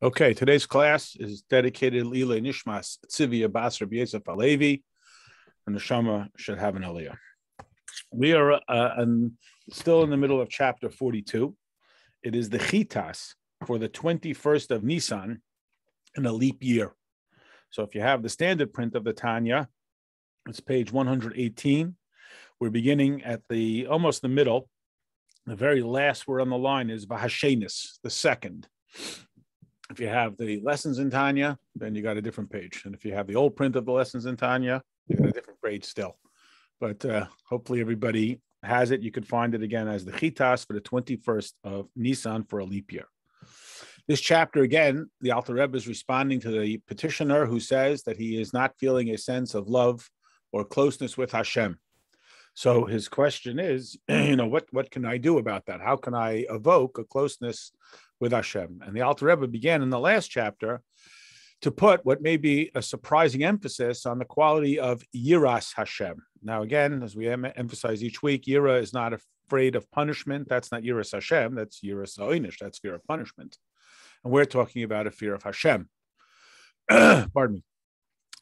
Okay, today's class is dedicated Lila Nishmas Tzivia Bas Rabbi Yosef Alevi, and the Shama should have an aliyah. We are still in the middle of chapter 42. It is the Chitas for the 21st of Nisan in a leap year. So if you have the standard print of the Tanya, it's page 118. We're beginning at almost the middle. The very last word on the line is Vahashenis, the second. If you have the lessons in Tanya, then you got a different page. And if you have the old print of the lessons in Tanya, you got a different page still. But hopefully everybody has it. You can find it again as the Chitas for the 21st of Nisan for a leap year. This chapter, again, the Alter Rebbe is responding to the petitioner who says that he is not feeling a sense of love or closeness with Hashem. So his question is, what can I do about that? How can I evoke a closeness with Hashem? And the Alter Rebbe began in the last chapter to put what may be a surprising emphasis on the quality of Yiras Hashem. Now, again, as we emphasize each week, Yira is not afraid of punishment. That's not Yiras Hashem. That's Yiras Ha'inish. That's fear of punishment. And we're talking about a fear of Hashem. Pardon me.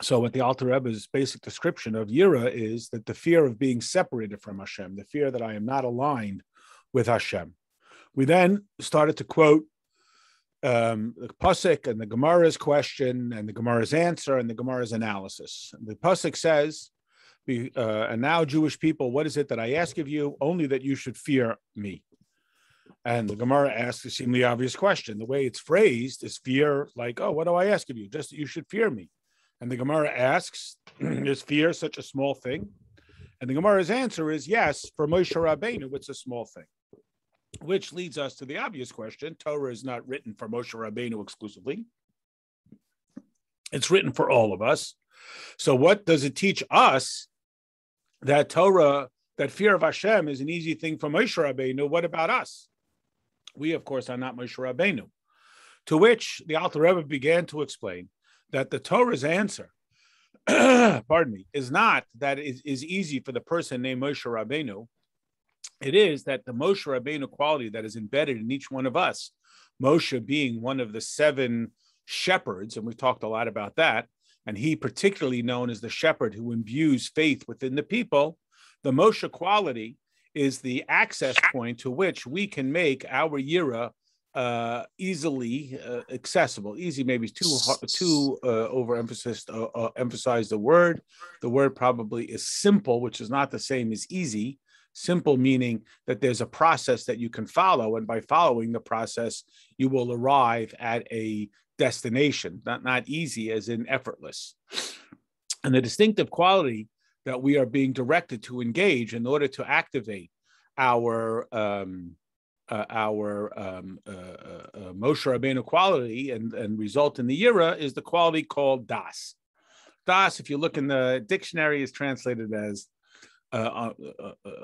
So what the Alter Rebbe's basic description of Yira is that the fear of being separated from Hashem, the fear that I am not aligned with Hashem. We then started to quote the Pasuk and the Gemara's question and the Gemara's answer and the Gemara's analysis. The Pasuk says, and now Jewish people, what is it that I ask of you? Only that you should fear me. And the Gemara asks a seemingly obvious question. The way it's phrased is fear like, oh, what do I ask of you? Just that you should fear me. And the Gemara asks, is fear such a small thing? And the Gemara's answer is yes, for Moshe Rabbeinu, it's a small thing. Which leads us to the obvious question. Torah is not written for Moshe Rabbeinu exclusively. It's written for all of us. So what does it teach us? That Torah, that fear of Hashem is an easy thing for Moshe Rabbeinu. What about us? We, of course, are not Moshe Rabbeinu. To which the Alter Rebbe began to explain that the Torah's answer, is not that it is easy for the person named Moshe Rabbeinu. It is that the Moshe Rabbeinu quality that is embedded in each one of us, Moshe being one of the 7 shepherds, and we've talked a lot about that, and he particularly known as the shepherd who imbues faith within the people, the Moshe quality is the access point to which we can make our Yira easily accessible. Easy maybe is too overemphasized. Emphasize the word. The word probably is simple, which is not the same as easy. Simple meaning that there's a process that you can follow, and by following the process, you will arrive at a destination. Not easy as in effortless. And the distinctive quality that we are being directed to engage in order to activate our Moshe Rabbeinu quality and result in the Yira is the quality called Das. Das, if you look in the dictionary, is translated as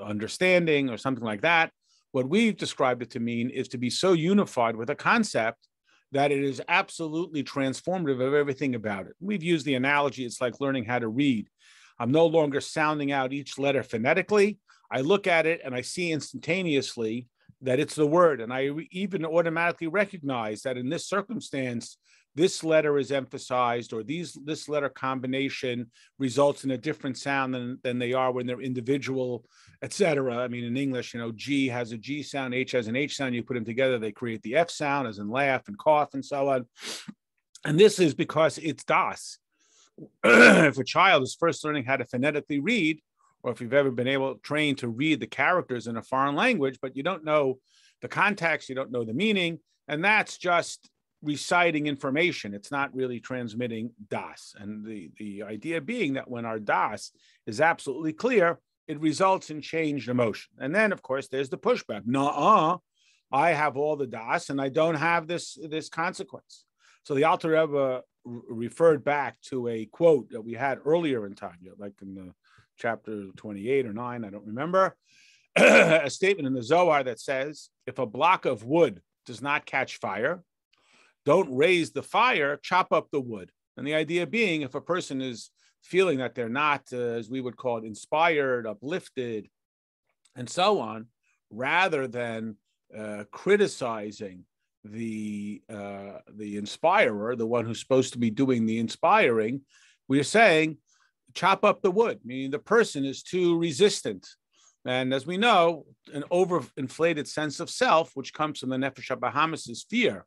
understanding or something like that. What we've described it to mean is to be so unified with a concept that it is absolutely transformative of everything about it. We've used the analogy, it's like learning how to read. I'm no longer sounding out each letter phonetically. I look at it and I see instantaneously that it's the word. And I even automatically recognize that in this circumstance, this letter is emphasized, or this letter combination results in a different sound than they are when they're individual, etc. I mean, in English, G has a G sound, H has an H sound. You put them together, they create the F sound, as in laugh and cough and so on. And this is because it's Das. If a child is first learning how to phonetically read, or if you've ever been trained to read the characters in a foreign language, but you don't know the context, you don't know the meaning, and that's just reciting information. It's not really transmitting Das. And the idea being that when our Das is absolutely clear, it results in changed emotion. And then, of course, there's the pushback. I have all the Das and I don't have this consequence. So the Alter Rebbe referred back to a quote that we had earlier in Tanya, like in the chapter 28 or 9, I don't remember, a statement in the Zohar that says, if a block of wood does not catch fire, don't raise the fire, chop up the wood. And the idea being, if a person is feeling that they're not, as we would call it, inspired, uplifted, and so on, rather than criticizing the inspirer, the one who's supposed to be doing the inspiring, we're saying chop up the wood, meaning the person is too resistant. And as we know, an overinflated sense of self, which comes from the Nefesh HaBahamis, is fear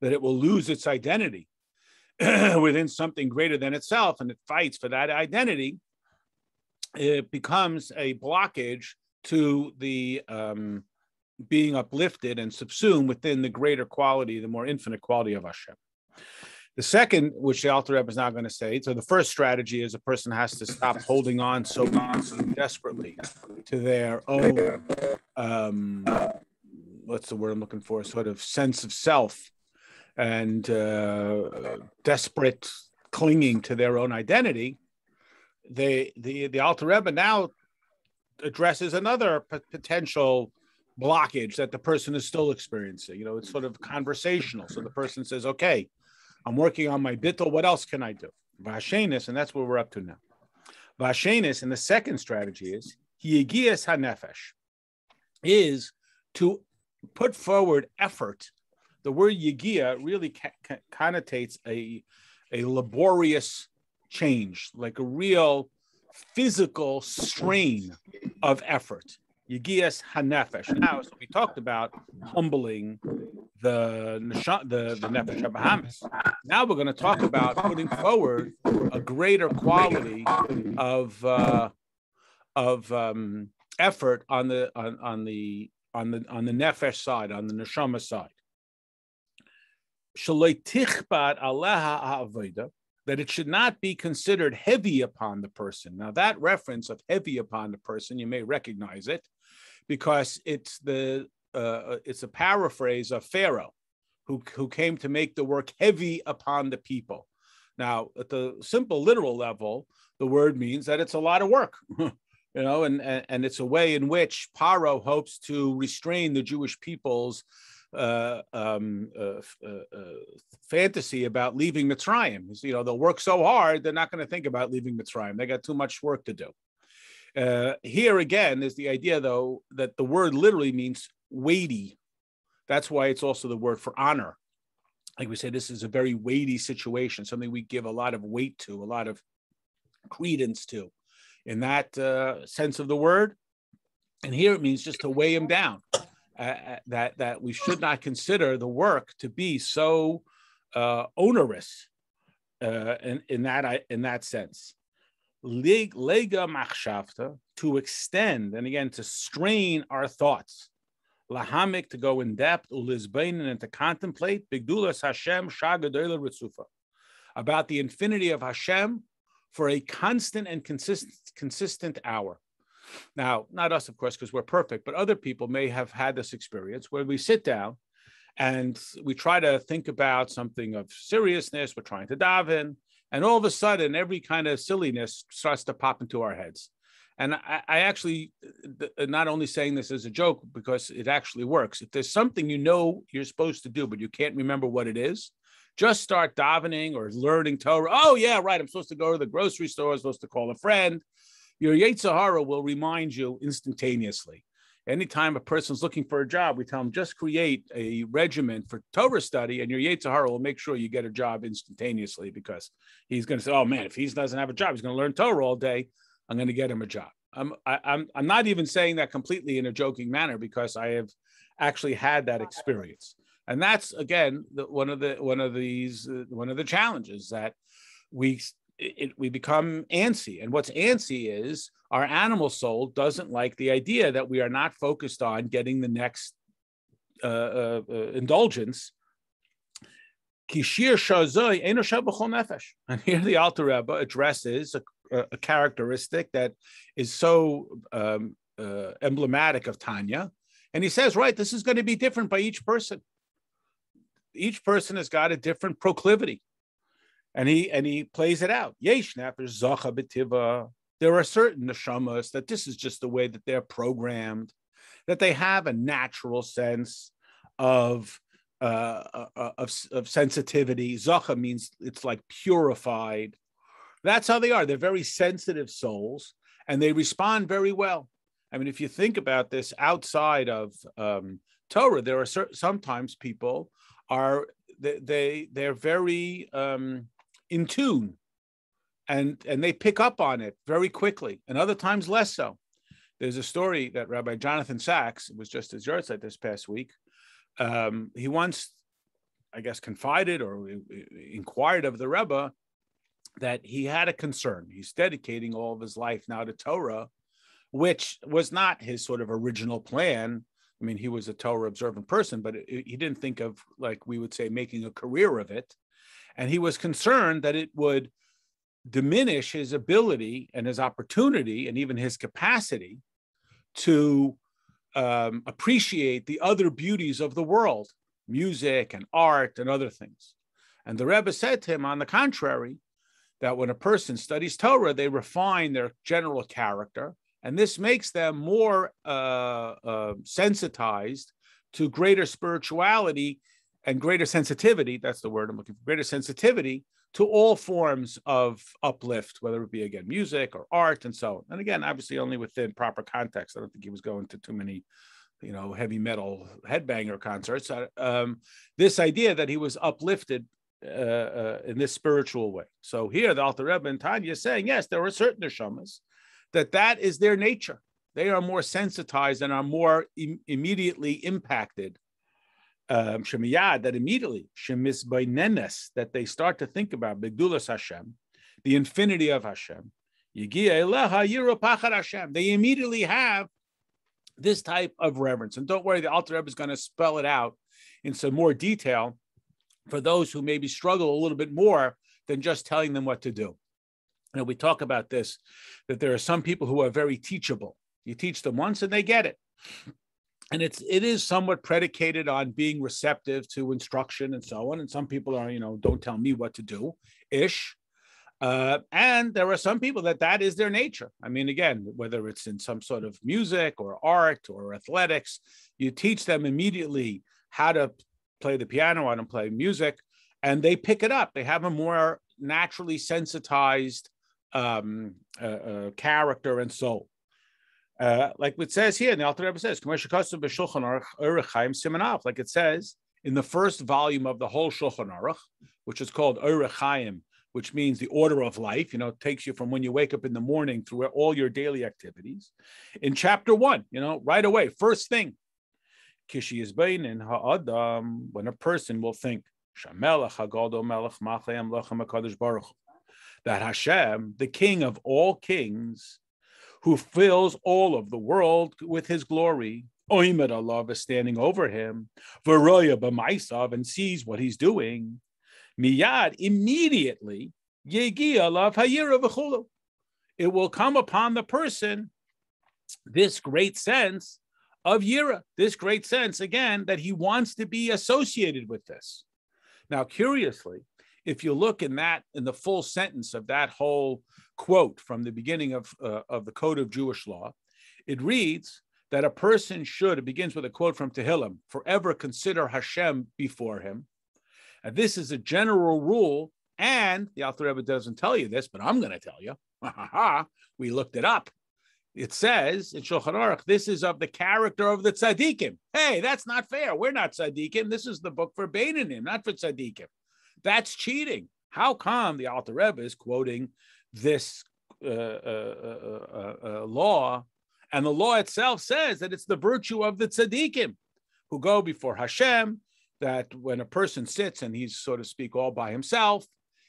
that it will lose its identity within something greater than itself, and it fights for that identity. It becomes a blockage to the being uplifted and subsumed within the greater quality, the more infinite quality of Hashem. The second, which the Alter Rebbe is now going to say, so the first strategy is a person has to stop holding on so desperately to their own, what's the word I'm looking for, sort of sense of self and desperate clinging to their own identity. The Alter Rebbe now addresses another potential blockage that the person is still experiencing. You know, it's sort of conversational. So the person says, okay, I'm working on my bittul. What else can I do? Vashenis, and that's what we're up to now. Vashenis, and the second strategy is Yigias HaNefesh, is to put forward effort. The word Yigia really connotates a laborious change, like a real physical strain of effort. Yigias HaNefesh. Now, so we talked about humbling the Nefesh HaBahamis. Now we're going to talk about putting forward a greater quality of effort on the Nefesh side, on the Neshama side. That it should not be considered heavy upon the person. Now, that reference of heavy upon the person, you may recognize it, because it's a paraphrase of Pharaoh, who came to make the work heavy upon the people. Now, at the simple literal level, the word means that it's a lot of work, and it's a way in which Paro hopes to restrain the Jewish people's fantasy about leaving Mitzrayim. They'll work so hard, they're not going to think about leaving Mitzrayim. They got too much work to do. Here again is the idea, though, that the word literally means weighty. That's why it's also the word for honor. Like we say, this is a very weighty situation, something we give a lot of weight to, a lot of credence to, in that sense of the word. And here it means just to weigh him down. That we should not consider the work to be so onerous in that sense. Lega machshavta, to extend, and again to strain our thoughts. Lahamik, to go in depth, ulizbain, and to contemplate bigdulas Hashem shagadola ritzufa, about the infinity of Hashem for a constant and consistent hour. Now, not us, of course, because we're perfect, but other people may have had this experience where we sit down and we try to think about something of seriousness. We're trying to daven, and all of a sudden, every kind of silliness starts to pop into our heads. And I actually, not only saying this as a joke, because it actually works. If there's something you're supposed to do, but you can't remember what it is, just start davening or learning Torah. Oh, yeah, right, I'm supposed to go to the grocery store. I'm supposed to call a friend. Your Yetzer Hara will remind you instantaneously. Anytime a person's looking for a job, we tell them just create a regimen for Torah study, and your Yetzer Hara will make sure you get a job instantaneously, because he's going to say, oh man, if he doesn't have a job, he's going to learn Torah all day. I'm going to get him a job. I'm not even saying that completely in a joking manner, because I have actually had that experience. And that's, again, one of the challenges, that we become antsy. And what's antsy is our animal soul doesn't like the idea that we are not focused on getting the next indulgence. And here the Alter Rebbe addresses a characteristic that is so emblematic of Tanya. And he says, right, this is going to be different by each person. Each person has got a different proclivity. And he plays it out. Yesh nefesh zacha b'tiva. There are certain neshamas that this is just the way that they're programmed, that they have a natural sense of sensitivity. Zacha means it's like purified. That's how they are. They're very sensitive souls, and they respond very well. I mean, if you think about this outside of Torah, there are sometimes people are they're very in tune, and they pick up on it very quickly, and other times less so. There's a story that Rabbi Jonathan Sachs, it was just his yahrzeit this past week, he once, I guess, confided or inquired of the Rebbe that he had a concern. He's dedicating all of his life now to Torah, which was not his sort of original plan. I mean, he was a Torah observant person, but he didn't think of, like we would say, making a career of it. And he was concerned that it would diminish his ability and his opportunity and even his capacity to appreciate the other beauties of the world, music and art and other things. And the Rebbe said to him, on the contrary, that when a person studies Torah, they refine their general character, and this makes them more sensitized to greater spirituality and greater sensitivity. That's the word I'm looking for, greater sensitivity to all forms of uplift, whether it be, again, music or art and so on. And again, obviously only within proper context. I don't think he was going to too many, heavy metal headbanger concerts. This idea that he was uplifted in this spiritual way. So here, the Alter Rebbe and Tanya is saying, yes, there are certain neshamas that is their nature. They are more sensitized and are more immediately impacted. That immediately, that they start to think about Begdulas Hashem, the infinity of Hashem. They immediately have this type of reverence. And don't worry, the Alter Rebbe is going to spell it out in some more detail for those who maybe struggle a little bit more than just telling them what to do. We talk about this, that there are some people who are very teachable. You teach them once and they get it. And it is somewhat predicated on being receptive to instruction and so on. And some people are, don't tell me what to do, ish. And there are some people that is their nature. I mean, again, whether it's in some sort of music or art or athletics, you teach them immediately how to play the piano, how to play music, and they pick it up. They have a more naturally sensitized character and soul. Like it says here, and the Alter Rebbe says, like it says in the first volume of the whole Shulchan Aruch, which is called Orech Chaim, which means the order of life. It takes you from when you wake up in the morning through all your daily activities. In chapter 1, right away, first thing, Kishi is bain in ha'adam, when a person will think, that Hashem, the King of all kings, who fills all of the world with his glory, Oimed Allah is standing over him, Varoya b'maisav, and sees what he's doing, Miyad, immediately, Yegi Allah hayira v'chulu. It will come upon the person this great sense of yira, this great sense, again, that he wants to be associated with this. Now, curiously, if you look in the full sentence of that whole quote from the beginning of the Code of Jewish Law, it reads that a person should, it begins with a quote from Tehillim, forever consider Hashem before him. And this is a general rule, and the Alter Rebbe doesn't tell you this, but I'm going to tell you. We looked it up. It says in Shulchan Aruch, this is of the character of the tzaddikim. Hey, that's not fair. We're not tzaddikim. This is the book for Beinanim, not for tzaddikim. That's cheating. How come the Alter Rebbe is quoting this law, and the law itself says that it's the virtue of the tzaddikim who go before Hashem, that when a person sits and he's, so to speak, all by himself,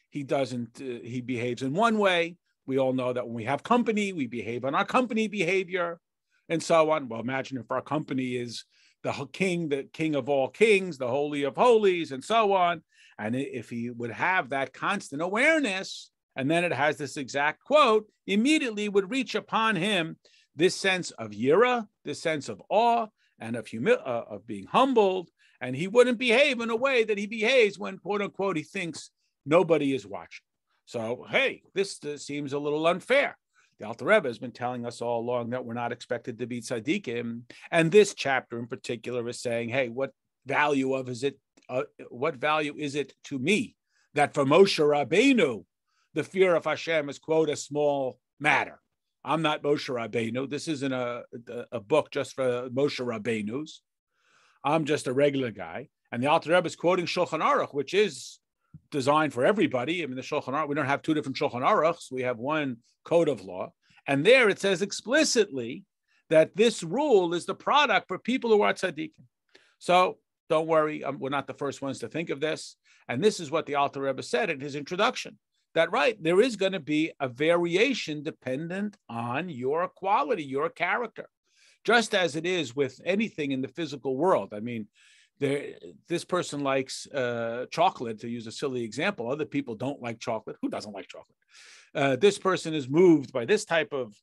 he behaves in one way. We all know that when we have company, we behave on our company behavior and so on. Well, imagine if our company is the king of all kings, the holy of holies, and so on. And if he would have that constant awareness, and then it has this exact quote, immediately would reach upon him this sense of yira, this sense of awe, and of being humbled, and he wouldn't behave in a way that he behaves when, quote unquote, he thinks nobody is watching. So, hey, this seems a little unfair. The Alter Rebbe has been telling us all along that we're not expected to be tzaddikim, and this chapter in particular is saying, hey, what value is it to me that for Moshe Rabbeinu, the fear of Hashem is, quote, a small matter. I'm not Moshe Rabbeinu. This isn't a book just for Moshe Rabbeinus. I'm just a regular guy. And the Alter Rebbe is quoting Shulchan Aruch, which is designed for everybody. I mean, the Shulchan Aruch, we don't have two different Shulchan Aruchs. We have one code of law. And there it says explicitly that this rule is the product for people who are tzaddikim. So don't worry, we're not the first ones to think of this. And this is what the Alter Rebbe said in his introduction, that there is going to be a variation dependent on your quality, your character, just as it is with anything in the physical world. I mean, this person likes chocolate, to use a silly example. Other people don't like chocolate. Who doesn't like chocolate? This person is moved by this type of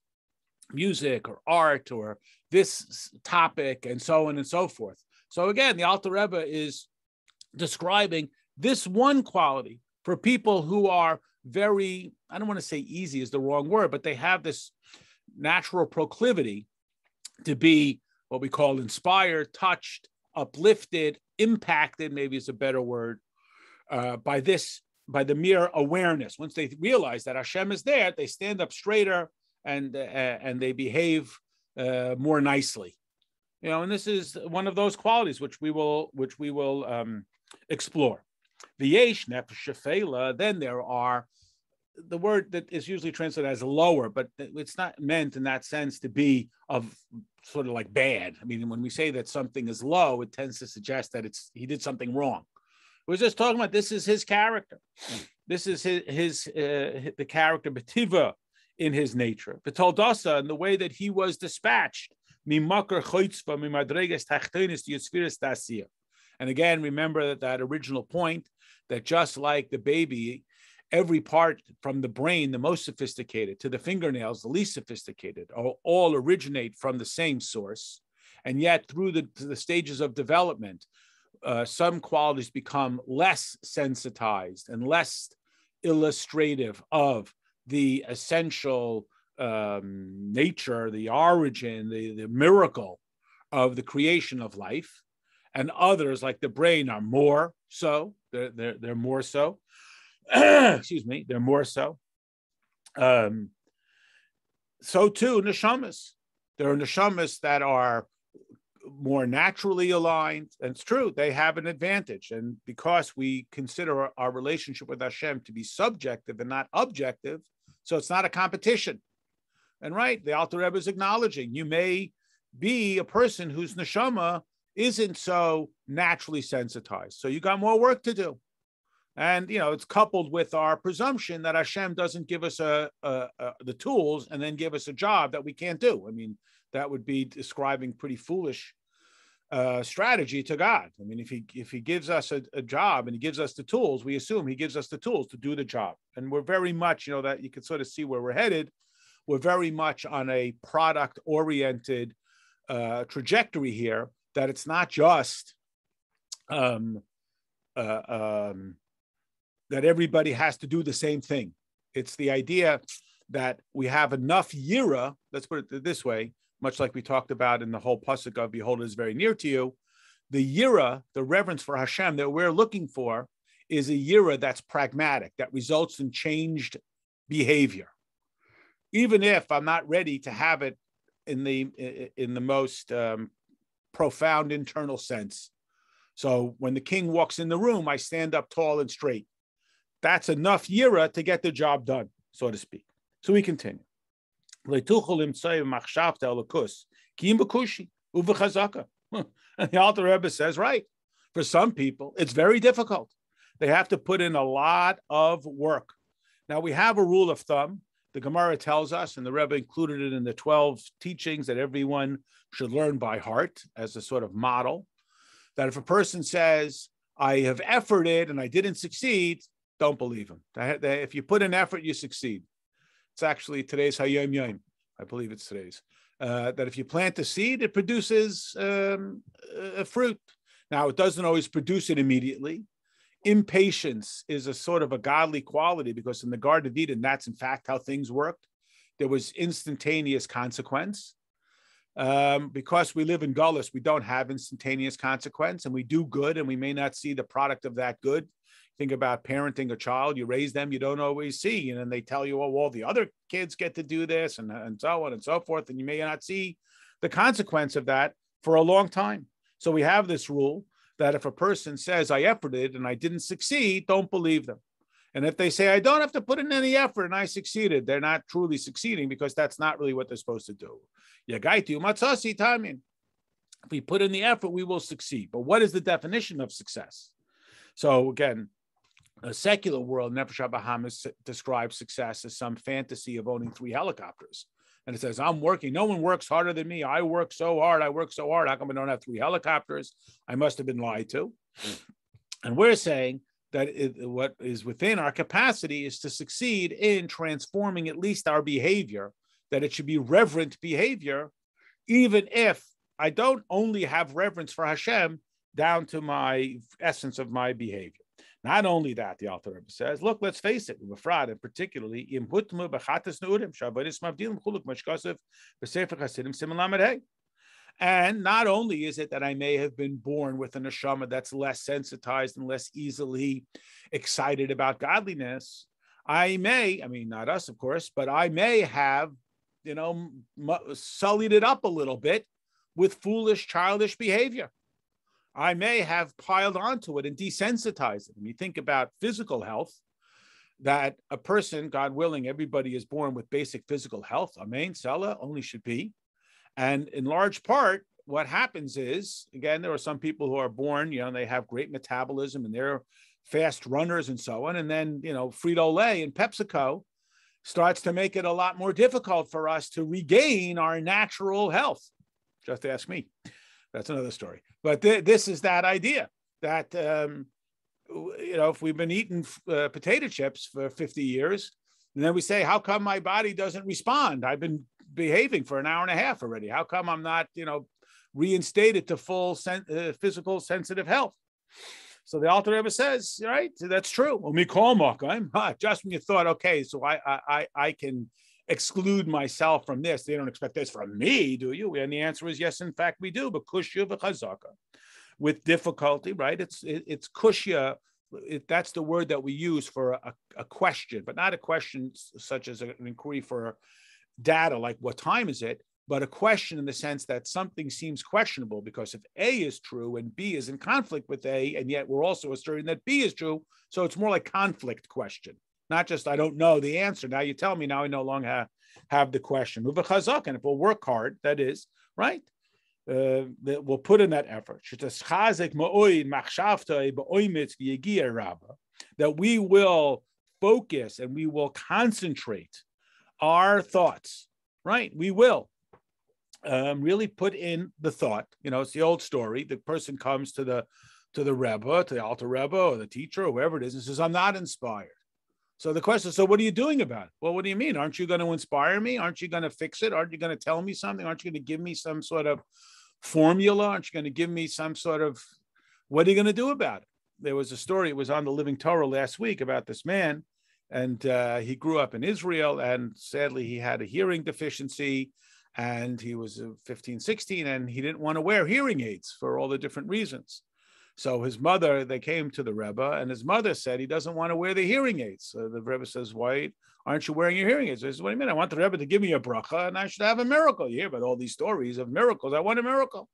music or art or this topic and so on and so forth. So again, the Alter Rebbe is describing this one quality for people who are very, I don't want to say easy is the wrong word, but they have this natural proclivity to be what we call inspired, touched, uplifted, impacted, maybe is a better word, by the mere awareness. Once they realize that Hashem is there, they stand up straighter and they behave more nicely. And this is one of those qualities which we will explore. V'yesh nefesh shefela. Then there are, the word that is usually translated as lower, but it's not meant in that sense to be of sort of like bad. I mean, when we say that something is low, it tends to suggest that he did something wrong. We're just talking about this is his character. This is the character betiva in his nature. V'toldasa, in the way that he was dispatched. And again, remember that original point that just like the baby, every part from the brain, the most sophisticated, to the fingernails, the least sophisticated, all originate from the same source. And yet through the stages of development, some qualities become less sensitized and less illustrative of the essential nature, the origin, the miracle of the creation of life. And others, like the brain, are more so. They're more so. Excuse me, they're more so. So too, neshamas. There are neshamas that are more naturally aligned. And it's true, they have an advantage. And because we consider our relationship with Hashem to be subjective and not objective, so it's not a competition. And the Alter Rebbe is acknowledging you may be a person whose neshama isn't so naturally sensitized. So you got more work to do. And, it's coupled with our presumption that Hashem doesn't give us the tools and then give us a job that we can't do. I mean, that would be describing pretty foolish strategy to God. I mean, if he gives us a job and he gives us the tools, we assume he gives us the tools to do the job. And we're very much, that you can sort of see where we're headed. We're very much on a product-oriented trajectory here, that it's not just that everybody has to do the same thing. It's the idea that we have enough yira, let's put it this way, much like we talked about in the whole pasuk of Behold, it is very near to you. The yira, the reverence for Hashem that we're looking for, is a yira that's pragmatic, that results in changed behavior. Even if I'm not ready to have it in the most profound internal sense. So when the king walks in the room, I stand up tall and straight. That's enough yira to get the job done, so to speak. So we continue. And the Alter Rebbe says, for some people, it's very difficult. They have to put in a lot of work. Now, we have a rule of thumb. The Gemara tells us, and the Rebbe included it in the 12 teachings that everyone should learn by heart as a sort of model, that if a person says, I have efforted and I didn't succeed, don't believe him. If you put in effort, you succeed. It's actually today's Hayom Yom. I believe it's today's. That if you plant a seed, it produces a fruit. Now, it doesn't always produce it immediately. Impatience is a sort of a godly quality, because in the Garden of Eden, that's in fact how things worked. There was instantaneous consequence. Because we live in Gullus, we don't have instantaneous consequence, and we do good, and we may not see the product of that good. Think about parenting a child. You raise them, you don't always see, and then they tell you, oh, all the other kids get to do this, and so on and so forth, and you may not see the consequence of that for a long time. So we have this rule that if a person says, I efforted and I didn't succeed, don't believe them. And if they say, I don't have to put in any effort and I succeeded, they're not truly succeeding because that's not really what they're supposed to do. If we put in the effort, we will succeed. But what is the definition of success? So again, a secular world, Nefesh HaBahamis describes success as some fantasy of owning 3 helicopters. And it says, I'm working. No one works harder than me. I work so hard. How come I don't have 3 helicopters? I must have been lied to. And we're saying that what is within our capacity is to succeed in transforming at least our behavior, that it should be reverent behavior, even if I don't only have reverence for Hashem down to my essence of my behavior. Not only that, the Alter Rebbe says, look, let's face it, and particularly, and not only is it that I may have been born with a neshama that's less sensitized and less easily excited about godliness, not us, of course, but I may have, sullied it up a little bit with foolish, childish behavior. I may have piled onto it and desensitized it. When you think about physical health, that a person, God willing, everybody is born with basic physical health. Amen. Salah only should be. And in large part, what happens is, again, there are some people who are born, they have great metabolism and they're fast runners and so on. And then, Frito-Lay and PepsiCo starts to make it a lot more difficult for us to regain our natural health. Just ask me. That's another story. But this is that idea that, if we've been eating potato chips for 50 years, and then we say, how come my body doesn't respond? I've been behaving for an hour and a half already. How come I'm not, reinstated to full physical sensitive health? So the Alter Rebbe says, right, that's true. Just when you thought, okay, so I can exclude myself from this. They don't expect this from me, do you? And the answer is yes, in fact, we do. But kushya v'chazaka, with difficulty, right? It's kushya. That's the word that we use for a question, but not a question such as an inquiry for data, like what time is it, but a question in the sense that something seems questionable because if A is true and B is in conflict with A, and yet we're also asserting that B is true, so it's more like conflict question. Not just, I don't know the answer. Now you tell me, now I no longer have the question. And if we'll work hard, that is, right? We'll put in that effort. That we will focus and we will concentrate our thoughts, right? We will really put in the thought. It's the old story. The person comes to the Rebbe, to the Alter Rebbe or the teacher or whoever it is and says, I'm not inspired. So the question is, so what are you doing about it? Well, what do you mean? Aren't you going to inspire me? Aren't you going to fix it? Aren't you going to tell me something? Aren't you going to give me some sort of formula? Aren't you going to give me some sort of, what are you going to do about it? There was a story, it was on the Living Torah last week about this man, and he grew up in Israel, and sadly he had a hearing deficiency, and he was 15, 16, and he didn't want to wear hearing aids for all the different reasons. So his mother, they came to the Rebbe, and his mother said he doesn't want to wear the hearing aids. So the Rebbe says, why aren't you wearing your hearing aids? He says, what do you mean? I want the Rebbe to give me a bracha, and I should have a miracle. You hear about all these stories of miracles. I want a miracle.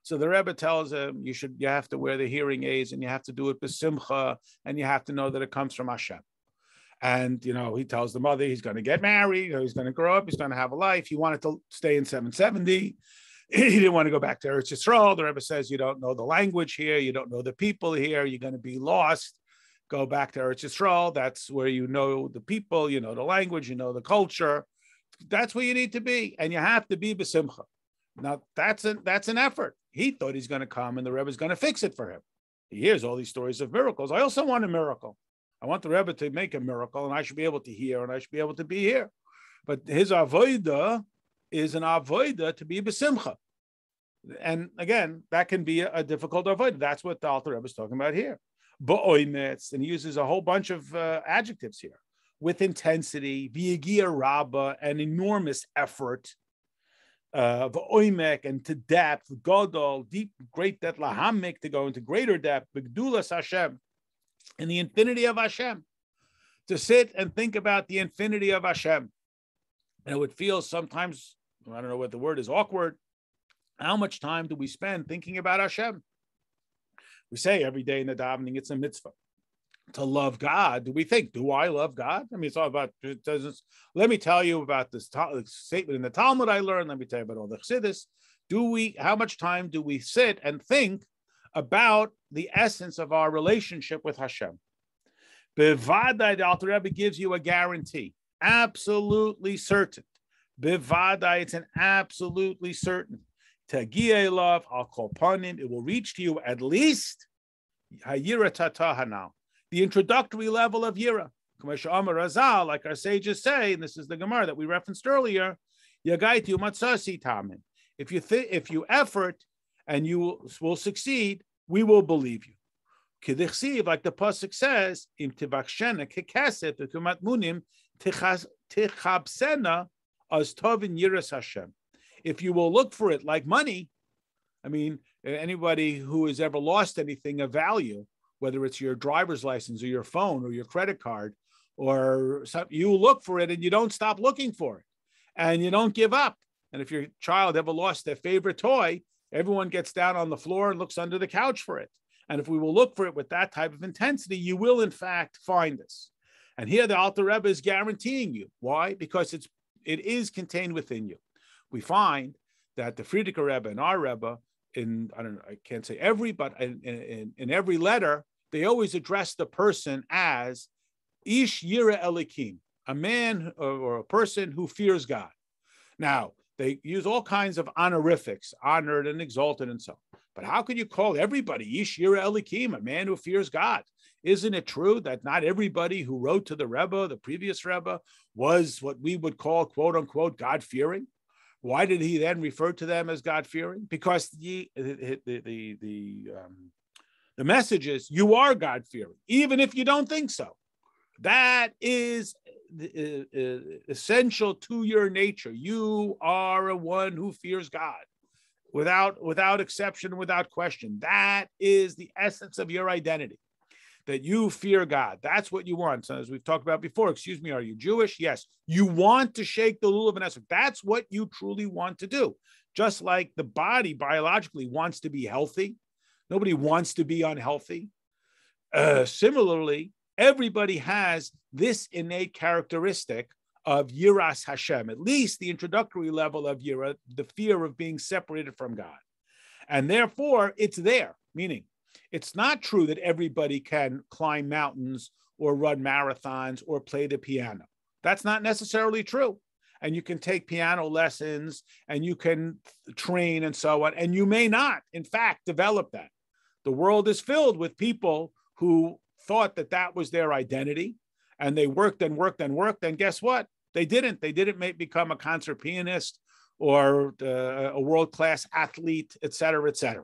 So the Rebbe tells him, you have to wear the hearing aids, and you have to do it b'simcha, and you have to know that it comes from Hashem. And, he tells the mother he's going to get married, he's going to grow up, he's going to have a life. He wanted to stay in 770. He didn't want to go back to Eretz Yisrael. The Rebbe says, you don't know the language here. You don't know the people here. You're going to be lost. Go back to Eretz Yisrael. That's where you know the people, you know the language, you know the culture. That's where you need to be. And you have to be b'simcha. Now, that's an effort. He thought he's going to come and the Rebbe is going to fix it for him. He hears all these stories of miracles. I also want a miracle. I want the Rebbe to make a miracle, and I should be able to hear, and I should be able to be here. But his avodah is an avodah to be b'simcha. And again, that can be a difficult avodah. That's what the Alter Rebbe is talking about here. Ba'oimetz, and he uses a whole bunch of adjectives here. With intensity, v'yegia rabba, an enormous effort, v'oimek, and to depth, godol, deep, great depth, lahamik, to go into greater depth, b'gdulas Hashem, in the infinity of Hashem. To sit and think about the infinity of Hashem. And it would feel sometimes, I don't know what the word is, awkward. How much time do we spend thinking about Hashem? We say every day in the davening, it's a mitzvah to love God. Do we think, do I love God? I mean, it's all about, it doesn't, let me tell you about this statement in the Talmud I learned. Let me tell you about all the chassidus. How much time do we sit and think about the essence of our relationship with Hashem? Bevadai, the Alter Rebbe gives you a guarantee, absolutely certain. Bevadai, it's an absolutely certain. Tagiye love, I'll call upon him. It will reach to you at least Hayira Tatahanal, the introductory level of Yira. Like our sages say, and this is the Gemara that we referenced earlier, Yagaitu Matsasi Tamin. If you effort and you will succeed, we will believe you. Kidichsiv, like the pasuk says, Im tivakshena kekesef v'kumatmunim tichabsena as tovin yiras Hashem. If you will look for it like money, I mean, anybody who has ever lost anything of value, whether it's your driver's license or your phone or your credit card, or something, you look for it and you don't stop looking for it, and you don't give up. And if your child ever lost their favorite toy, everyone gets down on the floor and looks under the couch for it. And if we will look for it with that type of intensity, you will in fact find this. And here the Alter Rebbe is guaranteeing you. Why? Because it is contained within you. We find that the Frierdiker Rebbe and our Rebbe, I can't say every, but in every letter, they always address the person as Ish Yira Elikim, a man or a person who fears God. Now, they use all kinds of honorifics, honored and exalted and so on. But how can you call everybody Ish Yira Elikim, a man who fears God? Isn't it true that not everybody who wrote to the Rebbe, the previous Rebbe, was what we would call, quote unquote, God-fearing? Why did he then refer to them as God-fearing? Because the message is, you are God-fearing, even if you don't think so. That is essential to your nature. You are a one who fears God without exception, without question. That is the essence of your identity, that you fear God. That's what you want. So as we've talked about before, excuse me, are you Jewish? Yes. You want to shake the lulav and esrog. That's what you truly want to do. Just like the body biologically wants to be healthy. Nobody wants to be unhealthy. Similarly, everybody has this innate characteristic of Yiras Hashem, at least the introductory level of Yira, the fear of being separated from God. And therefore, it's there, meaning it's not true that everybody can climb mountains or run marathons or play the piano. That's not necessarily true. And you can take piano lessons and you can train and so on, and you may not, in fact, develop that. The world is filled with people who thought that that was their identity, and they worked and worked and worked, and guess what? They didn't. They didn't become a concert pianist or a world-class athlete, et cetera, et cetera.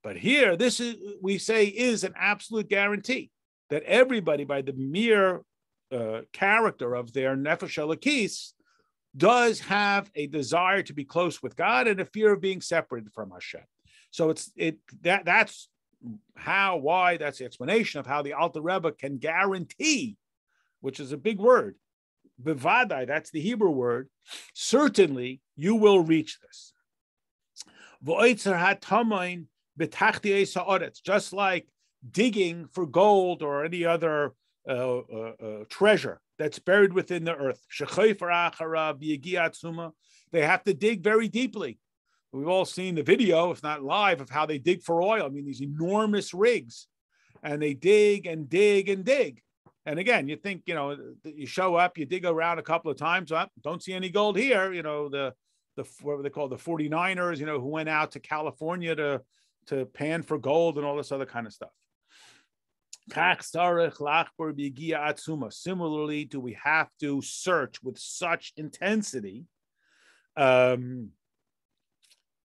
But here, this is, we say, is an absolute guarantee that everybody, by the mere character of their nefesh elokis, does have a desire to be close with God and a fear of being separated from Hashem. So that's that's the explanation of how the Alter Rebbe can guarantee, which is a big word, bevadai, that's the Hebrew word, certainly you will reach this. Just like digging for gold or any other treasure that's buried within the earth. They have to dig very deeply. We've all seen the video, if not live, of how they dig for oil. I mean, these enormous rigs, and they dig and dig and dig. And again, you think, you show up, you dig around a couple of times, don't see any gold here. What they call the 49ers, who went out to California to pan for gold and all this other kind of stuff. Similarly, do we have to search with such intensity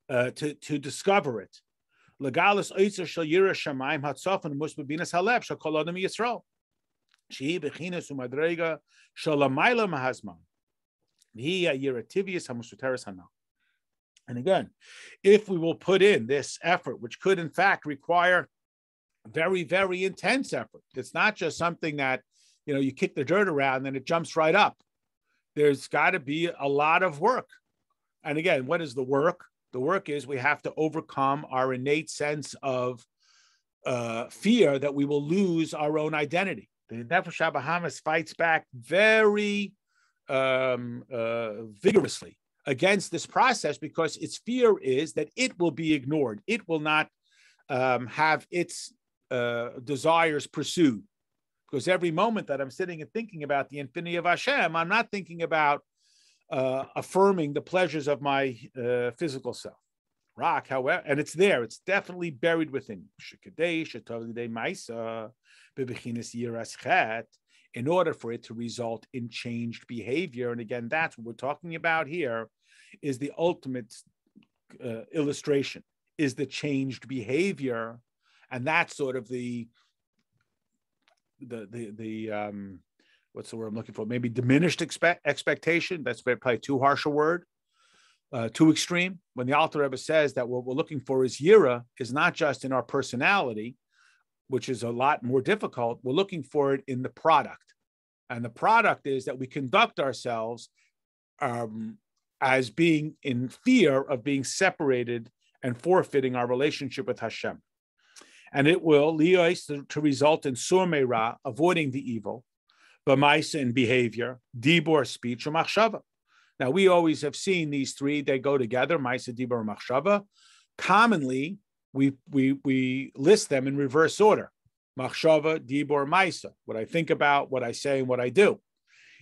to discover it? And again, if we will put in this effort, which could in fact require very, very intense effort. It's not just something that, you kick the dirt around and it jumps right up. There's got to be a lot of work. And again, what is the work? The work is we have to overcome our innate sense of fear that we will lose our own identity. The Nefesh HaBahamis fights back very vigorously against this process because its fear is that it will be ignored. It will not have its desires pursued. Because every moment that I'm sitting and thinking about the infinity of Hashem, I'm not thinking about affirming the pleasures of my physical self. Rock, however, and it's there. It's definitely buried within. In order for it to result in changed behavior. And again, that's what we're talking about here, is the ultimate illustration, is the changed behavior. And that's sort of the what's the word I'm looking for? Maybe diminished expectation. That's probably too harsh a word, too extreme. When the Alter Rebbe says that what we're looking for is yira, is not just in our personality, which is a lot more difficult. We're looking for it in the product. And the product is that we conduct ourselves as being in fear of being separated and forfeiting our relationship with Hashem. And it will to result in surmeira, avoiding the evil, b'maisa in behavior, dibor speech, or machshava. Now we always have seen these three; they go together. Maisa, dibor, machshava. Commonly, we list them in reverse order: machshava, dibor, maisa. What I think about, what I say, and what I do.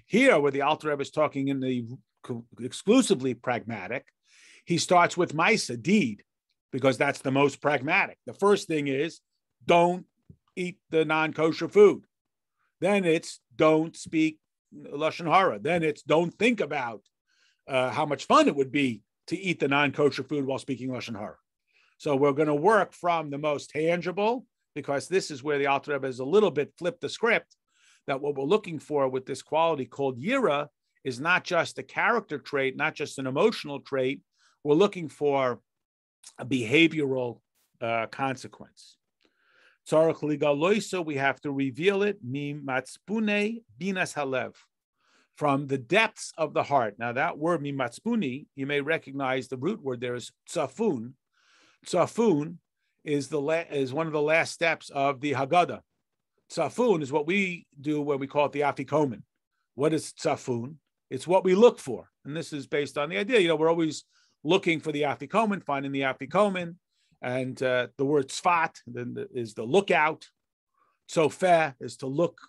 Here, where the Alter Rebbe is talking in the exclusively pragmatic, he starts with maisa, deed, because that's the most pragmatic. The first thing is don't eat the non-kosher food. Then it's don't speak lashon hara. Then it's don't think about how much fun it would be to eat the non-kosher food while speaking lashon hara. So we're going to work from the most tangible, because this is where the Alter Rebbe has a little bit flipped the script, that what we're looking for with this quality called yira is not just a character trait, not just an emotional trait. We're looking for a behavioral consequence. We have to reveal it from the depths of the heart. Now that word mimatzpuni, you may recognize the root word there is tzafun. Tzafun is one of the last steps of the Haggadah. Tzafun is what we do when we call it the afikomen. What is tzafun? It's what we look for. And this is based on the idea, we're always looking for the afikomen, finding the afikomen, and the word tzfat is the lookout. Tzofeh is to look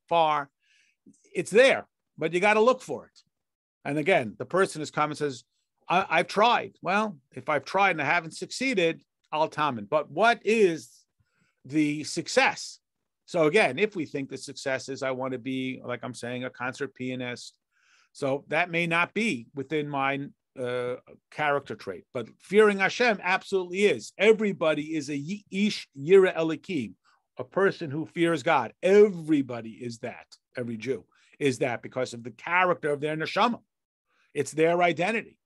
far. It's there, but you got to look for it. And again, the person has come and says, I've tried. Well, if I've tried and I haven't succeeded, I'll tamen. But what is the success? So again, if we think the success is I want to be, like I'm saying, a concert pianist, so that may not be within my character trait, but fearing Hashem absolutely is. Everybody is a ish yira elikim, a person who fears God. Everybody is that. Every Jew is that because of the character of their neshama. It's their identity.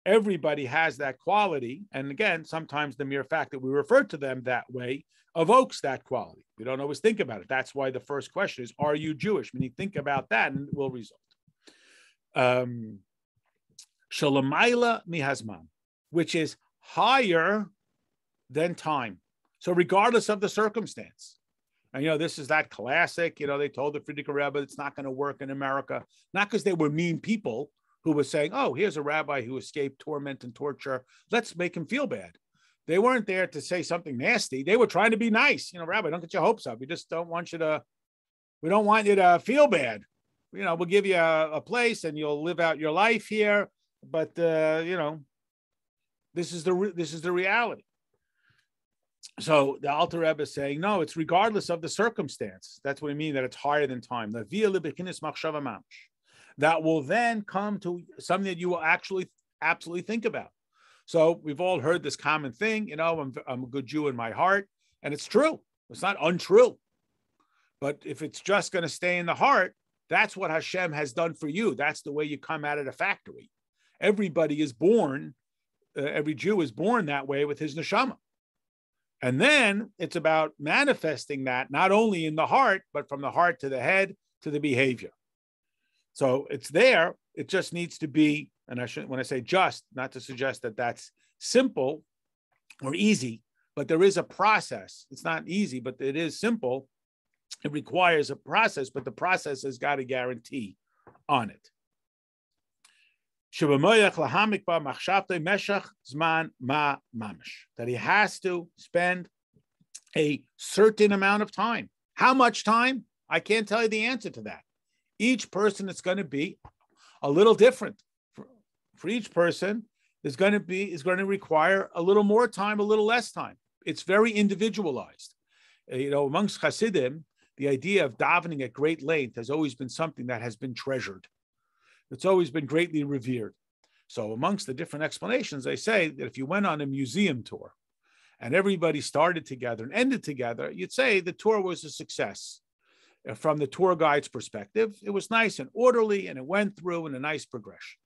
Everybody has that quality. And again, sometimes the mere fact that we refer to them that way evokes that quality. We don't always think about it. That's why the first question is, are you Jewish? When you think about that, and it will result. Shalamayla mihazman, which is higher than time. So regardless of the circumstance. And, this is that classic, they told the Frierdiker Rebbe it's not going to work in America, not because they were mean people who were saying, oh, here's a rabbi who escaped torment and torture. Let's make him feel bad. They weren't there to say something nasty. They were trying to be nice. Rabbi, don't get your hopes up. We don't want you to feel bad. We'll give you a place and you'll live out your life here. But, this is the reality. So the Alter Rebbe is saying, no, it's regardless of the circumstance. That's what I mean, that it's higher than time. That will then come to something that you will actually absolutely think about. So we've all heard this common thing, I'm a good Jew in my heart, and it's true. It's not untrue. But if it's just going to stay in the heart, that's what Hashem has done for you. That's the way you come out of the factory. Everybody is born, every Jew is born that way with his neshama. And then it's about manifesting that not only in the heart, but from the heart to the head to the behavior. So it's there. It just needs to be, and when I say just, not to suggest that that's simple or easy, but there is a process. It's not easy, but it is simple. It requires a process, but the process has got a guarantee on it. That he has to spend a certain amount of time. How much time? I can't tell you the answer to that. Each person is going to be a little different. For each person is going to require a little more time, a little less time. It's very individualized. Amongst Hasidim, the idea of davening at great length has always been something that has been treasured. It's always been greatly revered. So amongst the different explanations, they say that if you went on a museum tour and everybody started together and ended together, you'd say the tour was a success. From the tour guide's perspective, it was nice and orderly, and it went through in a nice progression.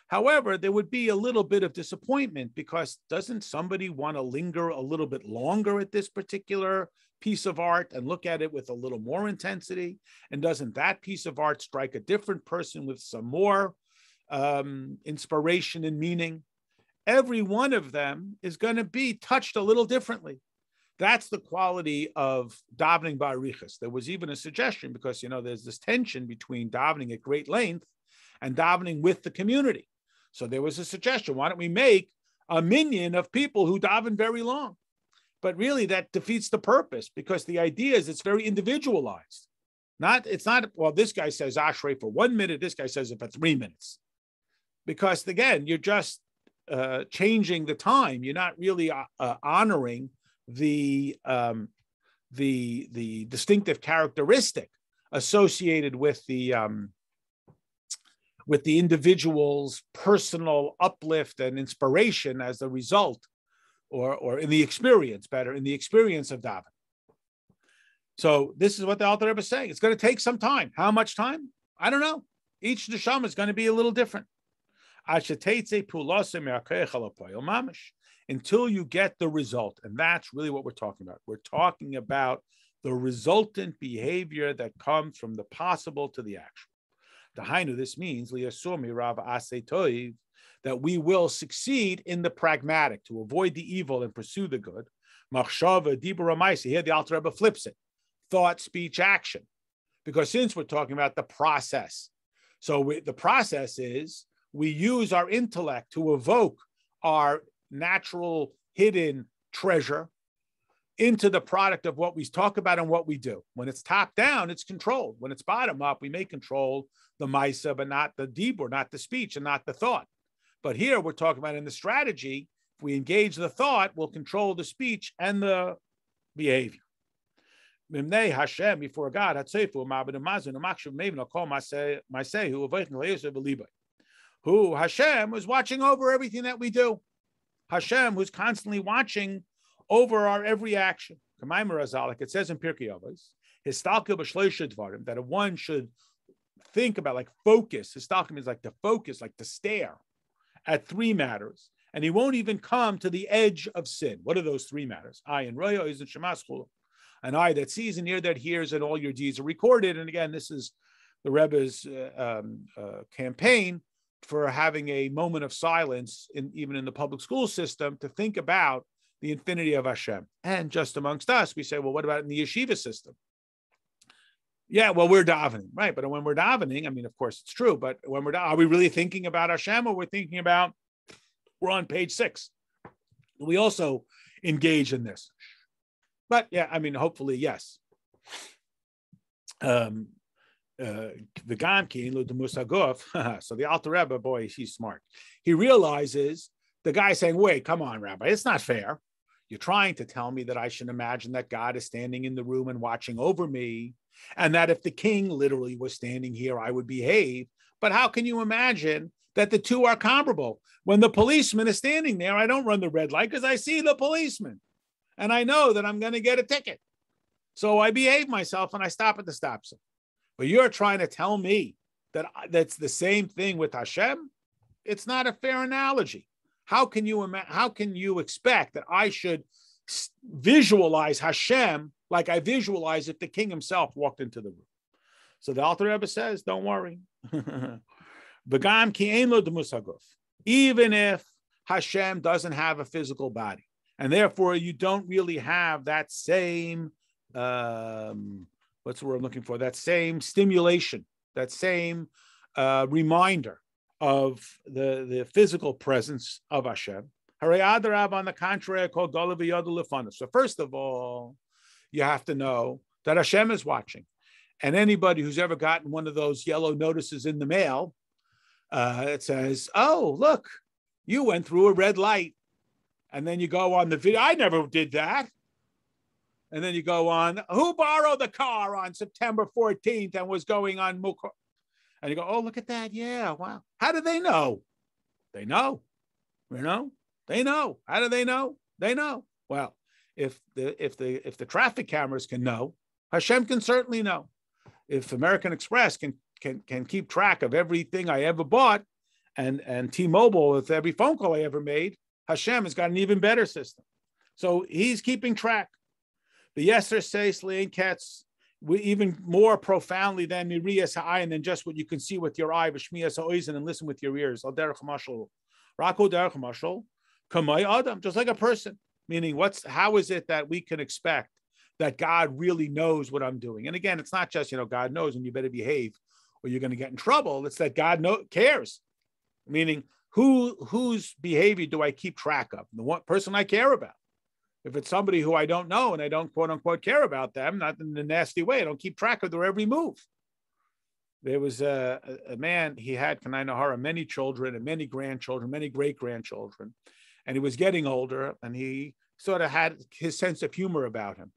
However, there would be a little bit of disappointment because doesn't somebody want to linger a little bit longer at this particular piece of art and look at it with a little more intensity? And doesn't that piece of art strike a different person with some more inspiration and meaning? Every one of them is going to be touched a little differently. That's the quality of davening ba'arichas. There was even a suggestion because, there's this tension between davening at great length and davening with the community. So there was a suggestion, why don't we make a minyan of people who daven very long? But really that defeats the purpose because the idea is it's very individualized. It's not, well, this guy says Ashrei for 1 minute, this guy says it for 3 minutes. Because again, you're just changing the time. You're not really honoring the distinctive characteristic associated with the individual's personal uplift and inspiration as a result, or in the experience, in the experience of daven. So this is what the Alter Rebbe is saying. It's going to take some time. How much time? I don't know. Each neshama is going to be a little different. Until you get the result. And that's really what we're talking about. We're talking about the resultant behavior that comes from the possible to the actual. This means that we will succeed in the pragmatic, to avoid the evil and pursue the good. Here the Alter Rebbe flips it. Thought, speech, action. Because since we're talking about the process, the process is we use our intellect to evoke our natural hidden treasure into the product of what we talk about and what we do. When it's top down, it's controlled. When it's bottom up, we may control the maisa, but not the dibur, not the speech, and not the thought. But here we're talking about in the strategy, if we engage the thought, we'll control the speech and the behavior. Hashem, before God, who Hashem was watching over everything that we do. Hashem, who's constantly watching over our every action. Like it says in Pirkei Avos, that one should think about, like focus. Histalkim is like to focus, like to stare at 3 matters. And he won't even come to the edge of sin. What are those 3 matters? Eye and roya, is in shemas chulu. An eye that sees, an ear that hears, and all your deeds are recorded. And again, this is the Rebbe's campaign for having a moment of silence, even in the public school system, to think about the infinity of Hashem. And just amongst us, we say, well, what about in the yeshiva system? Yeah, well, we're davening, right? But when we're davening, I mean, of course, it's true. But when we're are we really thinking about Hashem, or we're thinking about, we're on page 6. We also engage in this. But yeah, I mean, hopefully, yes. So the Alter Rebbe, boy, he's smart. He realizes the guy saying, wait, come on, Rabbi, it's not fair. You're trying to tell me that I should imagine that God is standing in the room and watching over me, and that if the king literally was standing here, I would behave. But how can you imagine that the two are comparable? When the policeman is standing there, I don't run the red light because I see the policeman and I know that I'm going to get a ticket. So I behave myself and I stop at the stop sign. But you're trying to tell me that that's the same thing with Hashem? It's not a fair analogy. How can you expect that I should visualize Hashem like I visualize if the king himself walked into the room? So the Alter Rebbe says, don't worry. Even if Hashem doesn't have a physical body, And therefore, you don't really have that same, what's the word I'm looking for? That same stimulation, that same reminder of the physical presence of Hashem. On the contrary, called So first of all, you have to know that Hashem is watching. And anybody who's ever gotten one of those yellow notices in the mail, it says, oh, look, you went through a red light. And then you go on the video. I never did that. And then you go on, who borrowed the car on September 14th and was going on Mukar? And you go, oh, look at that. Yeah, wow. How do they know? They know. You know? They know. How do they know? They know. Well, if the traffic cameras can know, Hashem can certainly know. If American Express can keep track of everything I ever bought, and T-Mobile with every phone call I ever made, Hashem has got an even better system. So he's keeping track. The Yeser says Lein Ketz, even more profoundly than Miriyas Ha'ayin, than just what you can see with your eye, V'shmiyas Ha'oizen, and listen with your ears. Al derech mashal, Rako derech mashal, Kamay Adam, just like a person. Meaning, how is it that we can expect that God really knows what I'm doing? And again, it's not just, God knows and you better behave or you're going to get in trouble. It's that God cares. Meaning, whose behavior do I keep track of? The one person I care about. If it's somebody who I don't know and I don't quote unquote care about them, not in a nasty way, I don't keep track of their every move. There was a man, he had many children and many grandchildren, many great grandchildren, and he was getting older and he sort of had his sense of humor about him.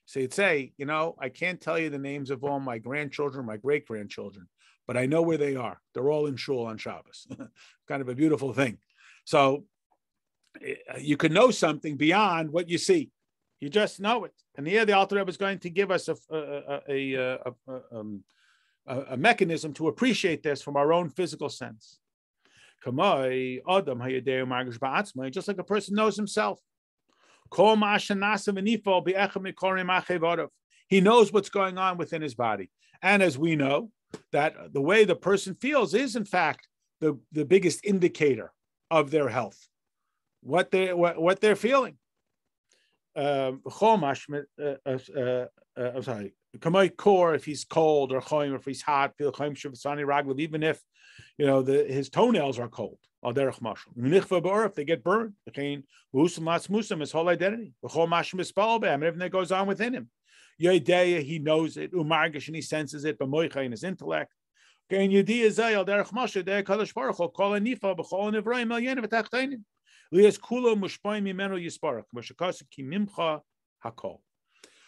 So he'd say, I can't tell you the names of all my grandchildren, my great grandchildren, but I know where they are. They're all in shul on Shabbos. Kind of a beautiful thing. So you can know something beyond what you see. You just know it. And here the Alter Rebbe is going to give us a mechanism to appreciate this from our own physical sense. Just like a person knows himself. He knows what's going on within his body. And as we know, that the way the person feels is, in fact, the biggest indicator of their health, what they're feeling. I'm sorry. If he's cold or choim, or if he's hot, even if his toenails are cold. If they get burned, his whole identity. Everything that goes on within him. He knows it, and he senses it, in his intellect.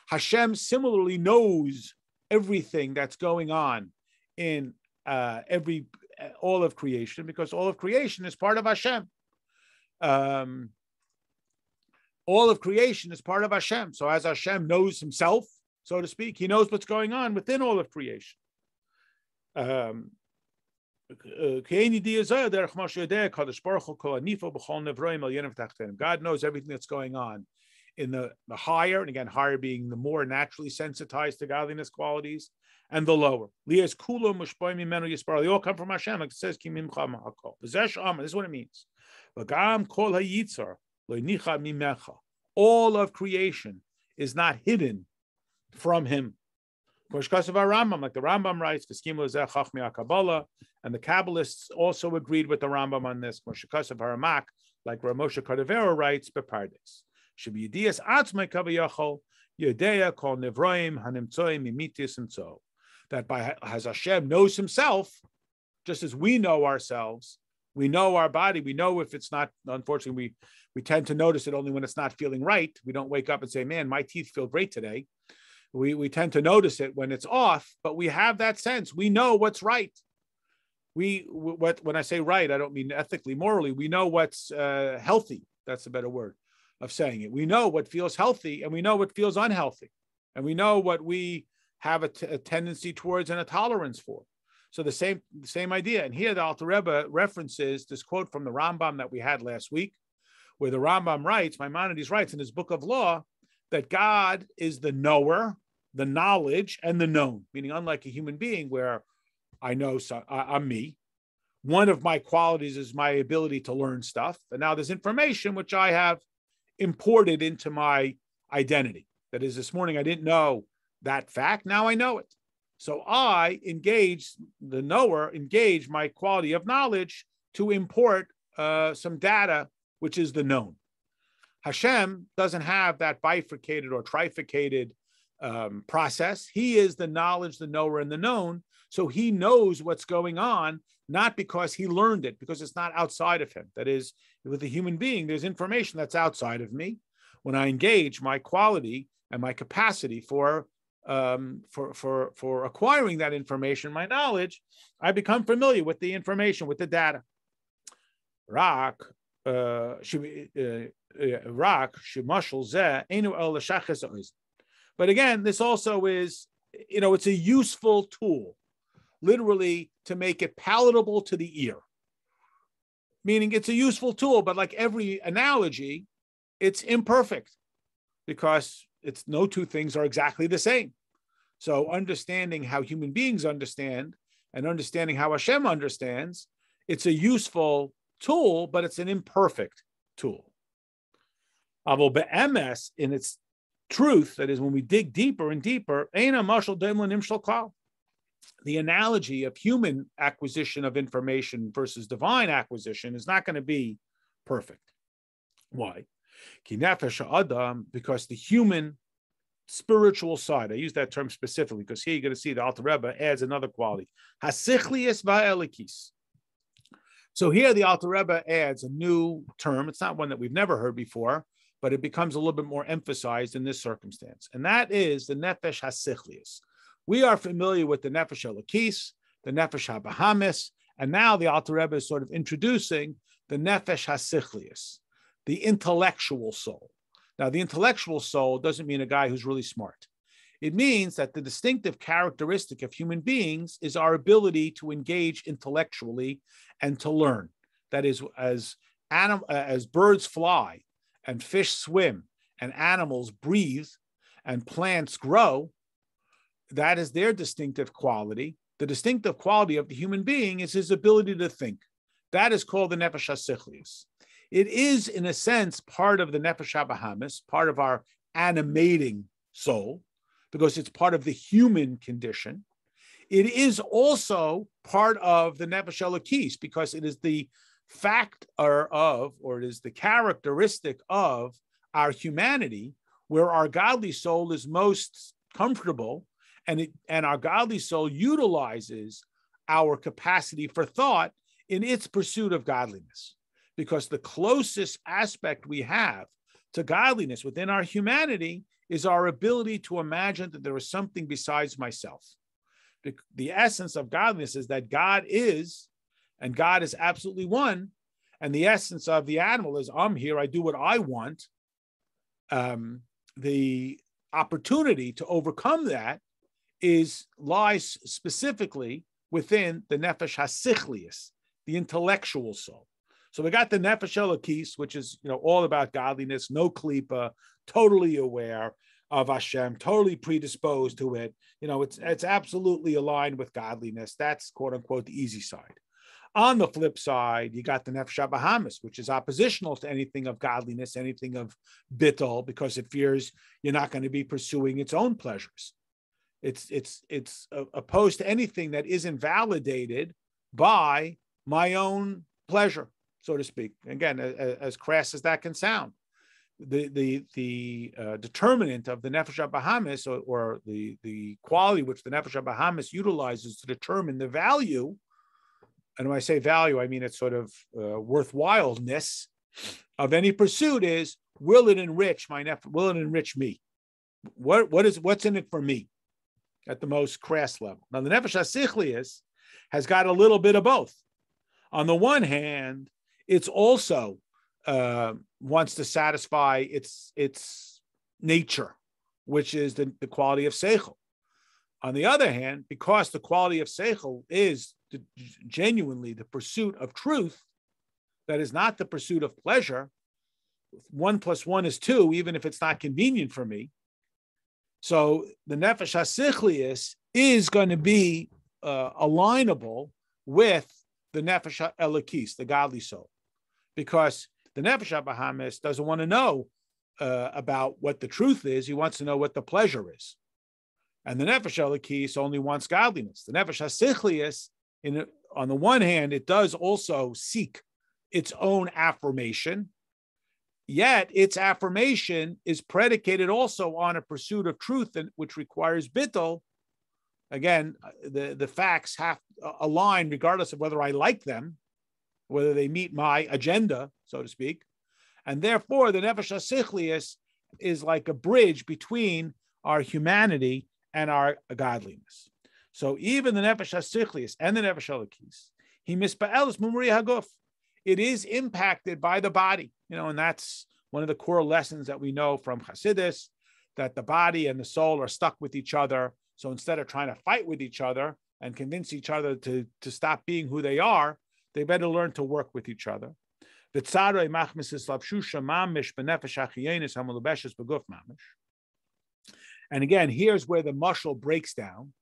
Hashem similarly knows everything that's going on in all of creation, because all of creation is part of Hashem. All of creation is part of Hashem. So as Hashem knows himself, so to speak, he knows what's going on within all of creation. God knows everything that's going on in the higher, and again, higher being the more naturally sensitized to godliness qualities, and the lower. They all come from Hashem, like it says, this is what it means. All of creation is not hidden from him. Like the Rambam writes, and the Kabbalists also agreed with the Rambam on this. Like Ramosha Cordovero writes, Bepardes. That as Hashem knows himself, just as we know ourselves, we know our body, we know if it's not, unfortunately, we tend to notice it only when it's not feeling right. We don't wake up and say, man, my teeth feel great today. We tend to notice it when it's off, but we have that sense. We know what's right. When I say right, I don't mean ethically, morally. We know what's healthy. That's a better word of saying it. We know what feels healthy and we know what feels unhealthy. And we know what we have a tendency towards and a tolerance for. So the same idea. And here the Alter Rebbe references this quote from the Rambam that we had last week, where the Rambam writes, Maimonides writes in his book of law, that God is the knower, the knowledge, and the known. Meaning, unlike a human being where I know I'm me, one of my qualities is my ability to learn stuff. And now there's information which I have imported into my identity. That is, this morning I didn't know that fact. Now I know it. So I engage, the knower, engage my quality of knowledge to import some data, which is the known. Hashem doesn't have that bifurcated or trifurcated process. He is the knowledge, the knower, and the known. So he knows what's going on, not because he learned it, because it's not outside of him. That is, with a human being, there's information that's outside of me. When I engage my quality and my capacity for acquiring that information, my knowledge, I become familiar with the information, with the data. But again, this also is, it's a useful tool, literally to make it palatable to the ear. Meaning it's a useful tool, but like every analogy, it's imperfect because it's no two things are exactly the same. So understanding how human beings understand and understanding how Hashem understands, it's a useful tool, but it's an imperfect tool. Avo be'emes, in its truth, that is, when we dig deeper and deeper, the analogy of human acquisition of information versus divine acquisition is not going to be perfect. Why? Because the human spiritual side, I use that term specifically because here you're going to see the Alter Rebbe adds another quality. Hasichlius va'elikis. So here the Alter Rebbe adds a new term. It's not one that we've never heard before, but it becomes a little bit more emphasized in this circumstance. And that is the nefesh hasichlius. We are familiar with the nefesh elokis, the nefesh habahamis, and now the Alter Rebbe is sort of introducing the nefesh hasichlius, the intellectual soul. Now, the intellectual soul doesn't mean a guy who's really smart. It means that the distinctive characteristic of human beings is our ability to engage intellectually and to learn. That is, as birds fly and fish swim and animals breathe and plants grow, that is their distinctive quality. The distinctive quality of the human being is his ability to think. That is called the nefesh hasichlius. It is, in a sense, part of the nefesh habahamis, part of our animating soul, because it's part of the human condition. It is also part of the nefesh elokis, because it is the fact or it is the characteristic of our humanity, where our godly soul is most comfortable, and our godly soul utilizes our capacity for thought in its pursuit of godliness. Because the closest aspect we have to godliness within our humanity is our ability to imagine that there is something besides myself. The essence of godliness is that God is, and God is absolutely one. And the essence of the animal is, I'm here, I do what I want. The opportunity to overcome that lies specifically within the nefesh hasichlius, the intellectual soul. So we got the nefesh elokis, which is all about godliness, no klipa, totally aware of Hashem, totally predisposed to it. It's absolutely aligned with godliness. That's quote unquote the easy side. On the flip side, you got the nefesh habahamis, which is oppositional to anything of godliness, anything of bittul, because it fears you're not going to be pursuing its own pleasures. It's opposed to anything that isn't validated by my own pleasure, so to speak. Again, as crass as that can sound, the determinant of the nefesh habahamis, or the quality which the nefesh habahamis utilizes to determine the value, and when I say value, I mean it's sort of worthwhileness of any pursuit, is, will it enrich will it enrich me? What's in it for me at the most crass level? Now, the nefesh hasichlius has got a little bit of both. On the one hand, it's also wants to satisfy its nature, which is the quality of seichel. On the other hand, because the quality of seichel is genuinely the pursuit of truth, that is not the pursuit of pleasure. 1 + 1 is 2, even if it's not convenient for me. So the nefesh hasichlius is going to be alignable with the nefesh elokis, the godly soul, because the nefesh habahamis doesn't want to know about what the truth is. He wants to know what the pleasure is. And the Nefesh Elokis only wants godliness. The Nefesh HaSichlius, on the one hand, it does also seek its own affirmation, yet its affirmation is predicated also on a pursuit of truth, which requires bittul. Again, the facts have to align regardless of whether I like them, whether they meet my agenda, so to speak. And therefore, the Nefesh HaSichlius is like a bridge between our humanity and our godliness. So even the Nefesh HaSichlius and the Nefesh Elokis, he mispa'elis mumri haguf. It is impacted by the body, and that's one of the core lessons that we know from Hasidus, that the body and the soul are stuck with each other. So instead of trying to fight with each other and convince each other to stop being who they are, they better learn to work with each other. And again, here's where the mashal breaks down.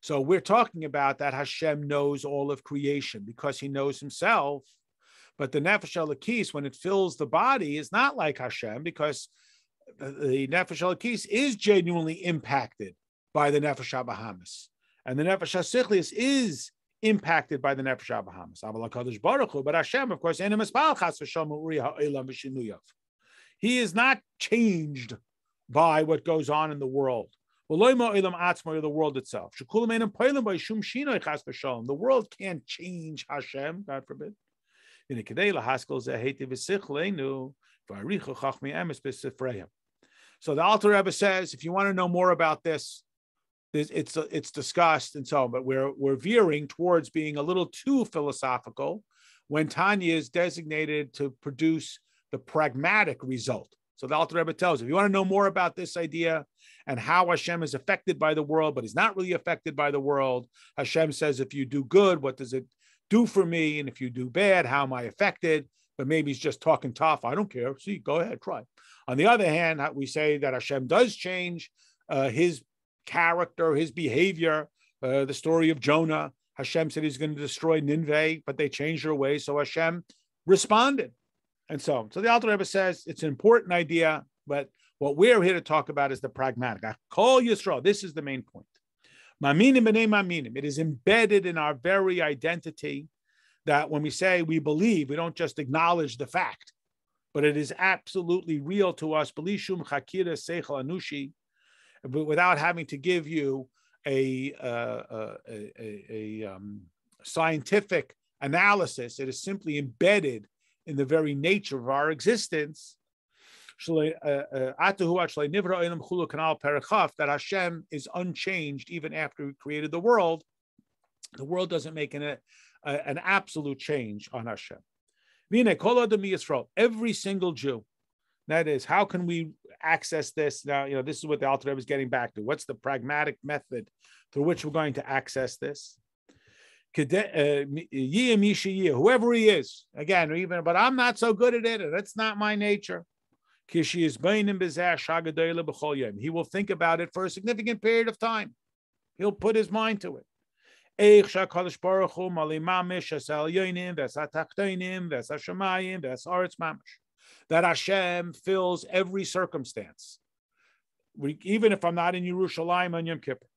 So we're talking about that Hashem knows all of creation because he knows himself. But the Nefesh Elokis, when it fills the body, is not like Hashem, because the Nefesh Elokis is genuinely impacted by the Nefesh HaBahamis. And the Nefesh HaSichlius is impacted by the Nefesh HaBahamis. But Hashem, of course, he is not changed by what goes on in the world. The world itself. The world can't change Hashem, God forbid. So the Alter Rebbe says, if you want to know more about this, it's discussed and so on, but we're veering towards being a little too philosophical when Tanya is designated to produce the pragmatic result. So the Alter Rebbe tells, if you want to know more about this idea and how Hashem is affected by the world, but he's not really affected by the world, Hashem says, if you do good, what does it do for me? And if you do bad, how am I affected? But maybe he's just talking tough. I don't care. See, go ahead, try. On the other hand, we say that Hashem does change his character, his behavior. The story of Jonah, Hashem said he's going to destroy Nineveh, but they changed their ways. So Hashem responded. And so the Alter Rebbe says it's an important idea, but what we're here to talk about is the pragmatic. Kol Yisrael, this is the main point. Maminim b'nei maminim. It is embedded in our very identity that when we say we believe, we don't just acknowledge the fact, but it is absolutely real to us. B'lishum chakira seichel anushi, but without having to give you a scientific analysis, it is simply embedded in the very nature of our existence. That Hashem is unchanged even after he created the world. The world doesn't make an absolute change on Hashem. Every single Jew. That is, how can we access this? Now, this is what the Alter Rebbe is getting back to. What's the pragmatic method through which we're going to access this? Whoever he is, again, but I'm not so good at it, and that's not my nature. He will think about it for a significant period of time. He'll put his mind to it. That Hashem fills every circumstance, even if I'm not in Yerushalayim on Yom Kippur.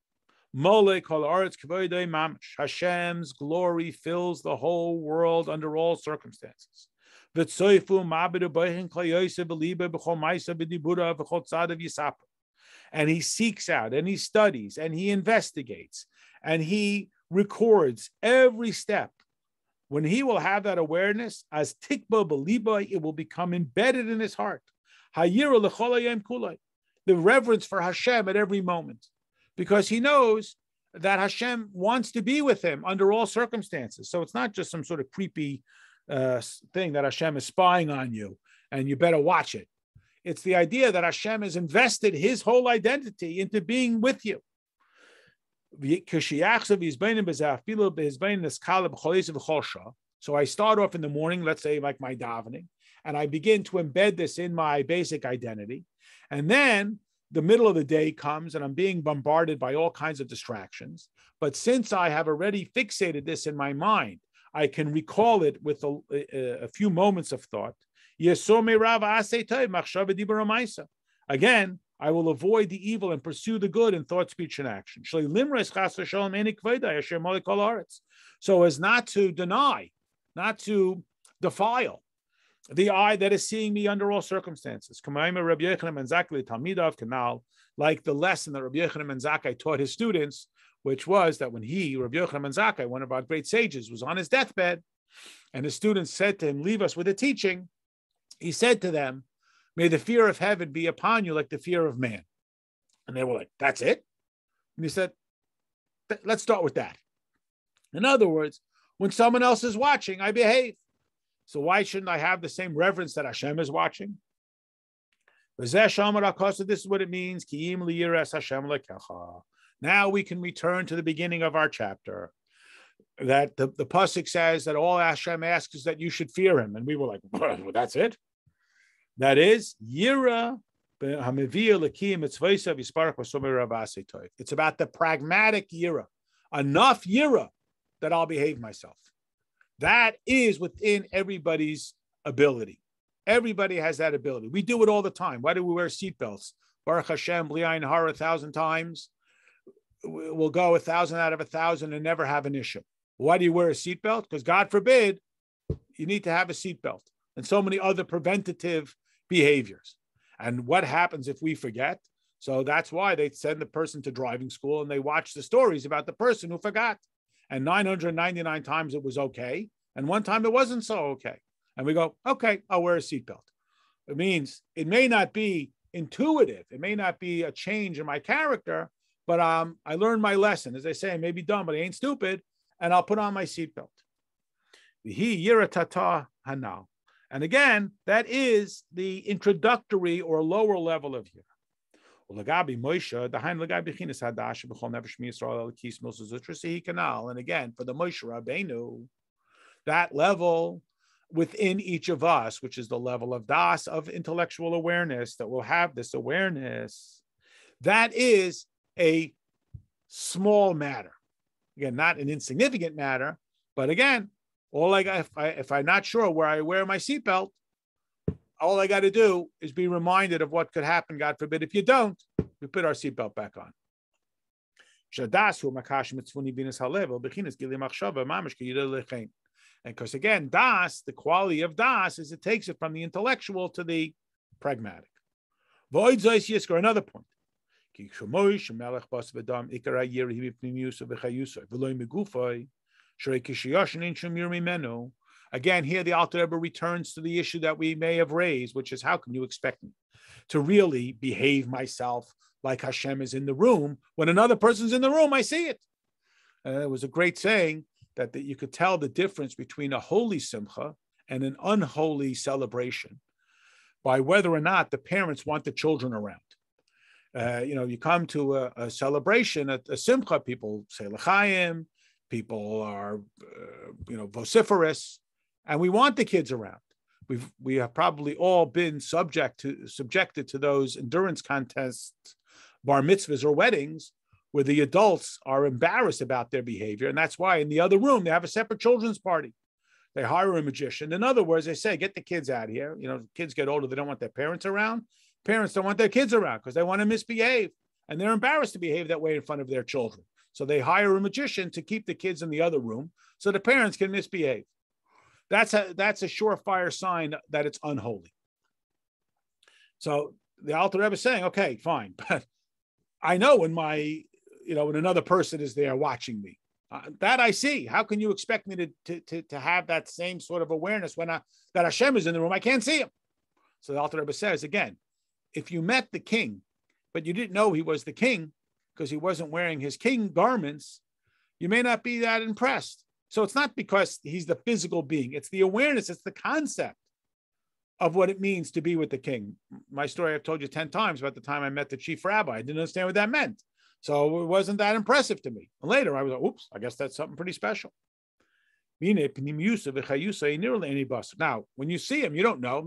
Hashem's glory fills the whole world under all circumstances. And he seeks out, and he studies, and he investigates, and he records every step. When he will have that awareness, as tikba beliba, it will become embedded in his heart. The reverence for Hashem at every moment, because he knows that Hashem wants to be with him under all circumstances. So it's not just some sort of creepy thing that Hashem is spying on you and you better watch it. It's the idea that Hashem has invested his whole identity into being with you. So I start off in the morning, let's say like my davening, and I begin to embed this in my basic identity. And then the middle of the day comes and I'm being bombarded by all kinds of distractions. But since I have already fixated this in my mind, I can recall it with a few moments of thought. Again, I will avoid the evil and pursue the good in thought, speech, and action. So as not to deny, not to defile the eye that is seeing me under all circumstances. Like the lesson that Rabbi Yochanan ben Zakkai taught his students, which was that when Rabbi Yochanan ben Zakkai, one of our great sages, was on his deathbed, and his students said to him, leave us with a teaching, he said to them, may the fear of heaven be upon you like the fear of man. And they were like, that's it? And he said, let's start with that. In other words, when someone else is watching, I behave. So why shouldn't I have the same reverence that Hashem is watching? This is what it means. Now we can return to the beginning of our chapter. That the pasuk says that all Hashem asks is that you should fear him. And we were like, well, that's it? That is, Yira. It's about the pragmatic Yira. Enough Yira that I'll behave myself. That is within everybody's ability. Everybody has that ability. We do it all the time. Why do we wear seatbelts? Baruch Hashem, Bli Ayin Hara 1,000 times. We'll go 1,000 out of 1,000 and never have an issue. Why do you wear a seatbelt? Because God forbid, you need to have a seatbelt. And so many other preventative behaviors. And what happens if we forget? So that's why they send the person to driving school and they watch the stories about the person who forgot. And 999 times it was okay. And one time it wasn't so okay. And we go, okay, I'll wear a seatbelt. It means it may not be intuitive. It may not be a change in my character, but I learned my lesson. As I say, I may be dumb, but I ain't stupid. And I'll put on my seatbelt. And again, that is the introductory or lower level of here. And again, for the Moshe Rabbeinu, that level within each of us, which is the level of das, of intellectual awareness, that will have this awareness, that is a small matter. Again, not an insignificant matter, but again, all I got, if I'm not sure where I wear my seatbelt, all I got to do is be reminded of what could happen, God forbid. If you don't, we put our seatbelt back on. And because again, das, the quality of das is it takes it from the intellectual to the pragmatic. Another point. Again, here the Alter Rebbe returns to the issue that we may have raised, which is how can you expect me to really behave myself like Hashem is in the room when another person's in the room? I see it. It was a great saying that you could tell the difference between a holy simcha and an unholy celebration by whether or not the parents want the children around. You come to a celebration, a simcha, people say l'chaim, people are, vociferous, and we want the kids around. We have probably all been subjected to those endurance contests, bar mitzvahs or weddings, where the adults are embarrassed about their behavior, and that's why in the other room they have a separate children's party. They hire a magician. In other words, they say, get the kids out here. Kids get older, they don't want their parents around. Parents don't want their kids around because they want to misbehave, and they're embarrassed to behave that way in front of their children. So they hire a magician to keep the kids in the other room so the parents can misbehave. That's a surefire sign that it's unholy. So the Alter Rebbe is saying, okay, fine, but I know when when another person is there watching me, that I see. How can you expect me to have that same sort of awareness when that Hashem is in the room? I can't see him. So the Alter Rebbe says again, if you met the king, but you didn't know he was the king because he wasn't wearing his king garments, you may not be that impressed. So it's not because he's the physical being. It's the awareness. It's the concept of what it means to be with the king. My story I've told you 10 times about the time I met the chief rabbi. I didn't understand what that meant. So it wasn't that impressive to me. And later I was like, oops, I guess that's something pretty special. Now, when you see him, you don't know.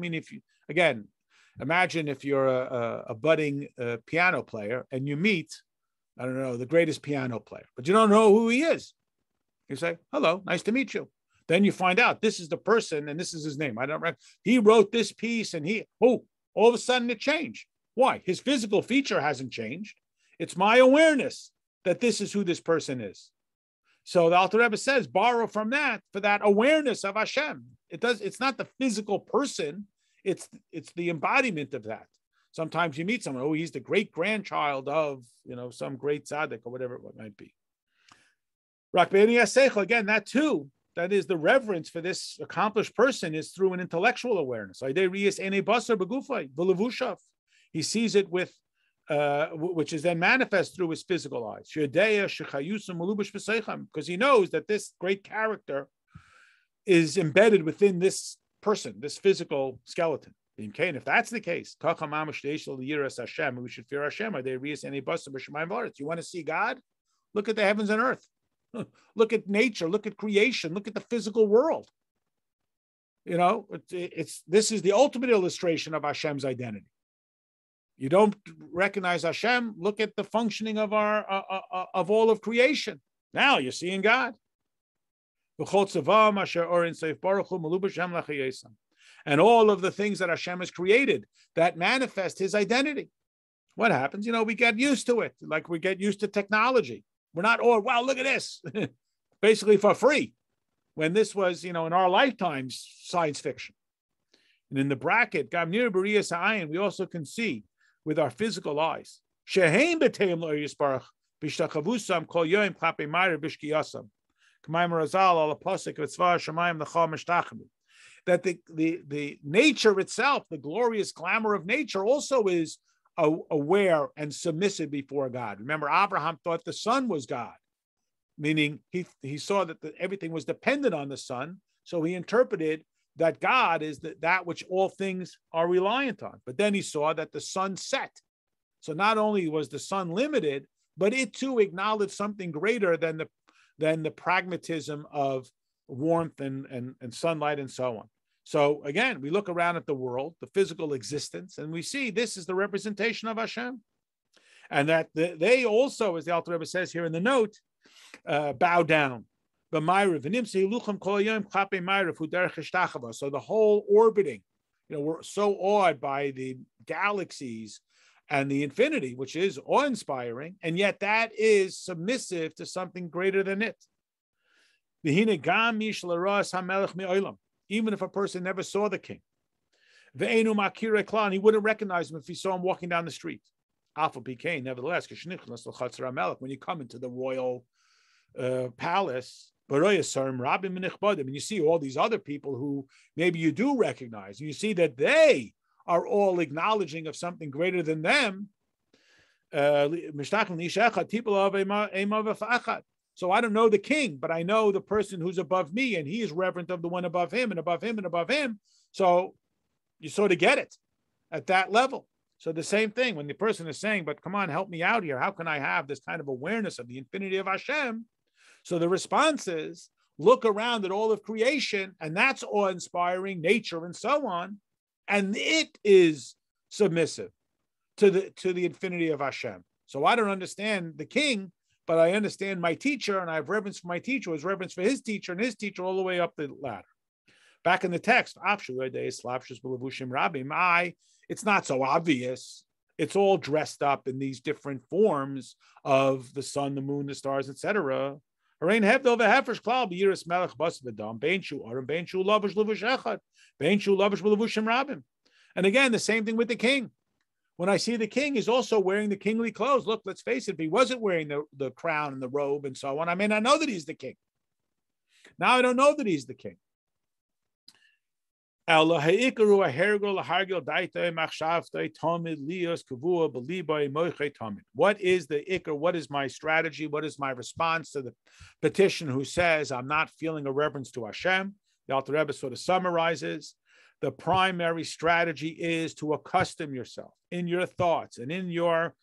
Imagine if you're a budding piano player and you meet, I don't know, the greatest piano player, but you don't know who he is. You say, hello, nice to meet you. Then you find out this is the person and this is his name. I don't remember. He wrote this piece and all of a sudden it changed. Why? His physical feature hasn't changed. It's my awareness that this is who this person is. So the Alter Rebbe says, borrow from that for that awareness of Hashem. It's not the physical person. It's the embodiment of that. Sometimes you meet someone, he's the great grandchild of, some great tzaddik or whatever it might be. Again, that too, that is the reverence for this accomplished person is through an intellectual awareness. He sees it with, which is then manifest through his physical eyes. Because he knows that this great character is embedded within this person, this physical skeleton. If that's the case, we should fear Hashem. You want to see God? Look at the heavens and earth. Look at nature. Look at creation. Look at the physical world. This is the ultimate illustration of Hashem's identity. You don't recognize Hashem. Look at the functioning of of all of creation. Now you're seeing God. And all of the things that Hashem has created that manifest his identity. What happens? We get used to it. Like we get used to technology. We're not, wow, look at this. Basically for free. When this was, in our lifetimes, science fiction. And in the bracket, we also can see with our physical eyes. That the nature itself, the glorious glamour of nature also is aware and submissive before God. Remember, Abraham thought the sun was God, meaning he saw that everything was dependent on the sun. So he interpreted that God is that which all things are reliant on. But then he saw that the sun set. So not only was the sun limited, but it too acknowledged something greater than the pragmatism of warmth and sunlight and so on. So again, we look around at the world, the physical existence, and we see this is the representation of Hashem. And that they also, as the Alter Rebbe says here in the note, bow down. So the whole orbiting, we're so awed by the galaxies and the infinity, which is awe-inspiring, and yet that is submissive to something greater than it. Even if a person never saw the king, he wouldn't recognize him if he saw him walking down the street. Nevertheless, when you come into the royal palace, and you see all these other people who maybe you do recognize, and you see that they are all acknowledging of something greater than them. So I don't know the king, but I know the person who's above me, and he is reverent of the one above him and above him and above him. So you sort of get it at that level. So the same thing, when the person is saying, but come on, help me out here. How can I have this kind of awareness of the infinity of Hashem? So the response is, look around at all of creation, and that's awe-inspiring, nature and so on. And it is submissive to the infinity of Hashem. So I don't understand the king, but I understand my teacher, and I have reverence for my teacher, who has reverence for his teacher, and his teacher all the way up the ladder. Back in the text, it's not so obvious. It's all dressed up in these different forms of the sun, the moon, the stars, etc. And again, the same thing with the king. When I see the king, he's also wearing the kingly clothes. Look, let's face it, if he wasn't wearing the crown and the robe and so on, I mean, I know that he's the king. Now I don't know that he's the king. What is the ikr? What is my strategy? What is my response to the petition who says, I'm not feeling a reverence to Hashem? The Alter Rebbe sort of summarizes. The primary strategy is to accustom yourself in your thoughts and in your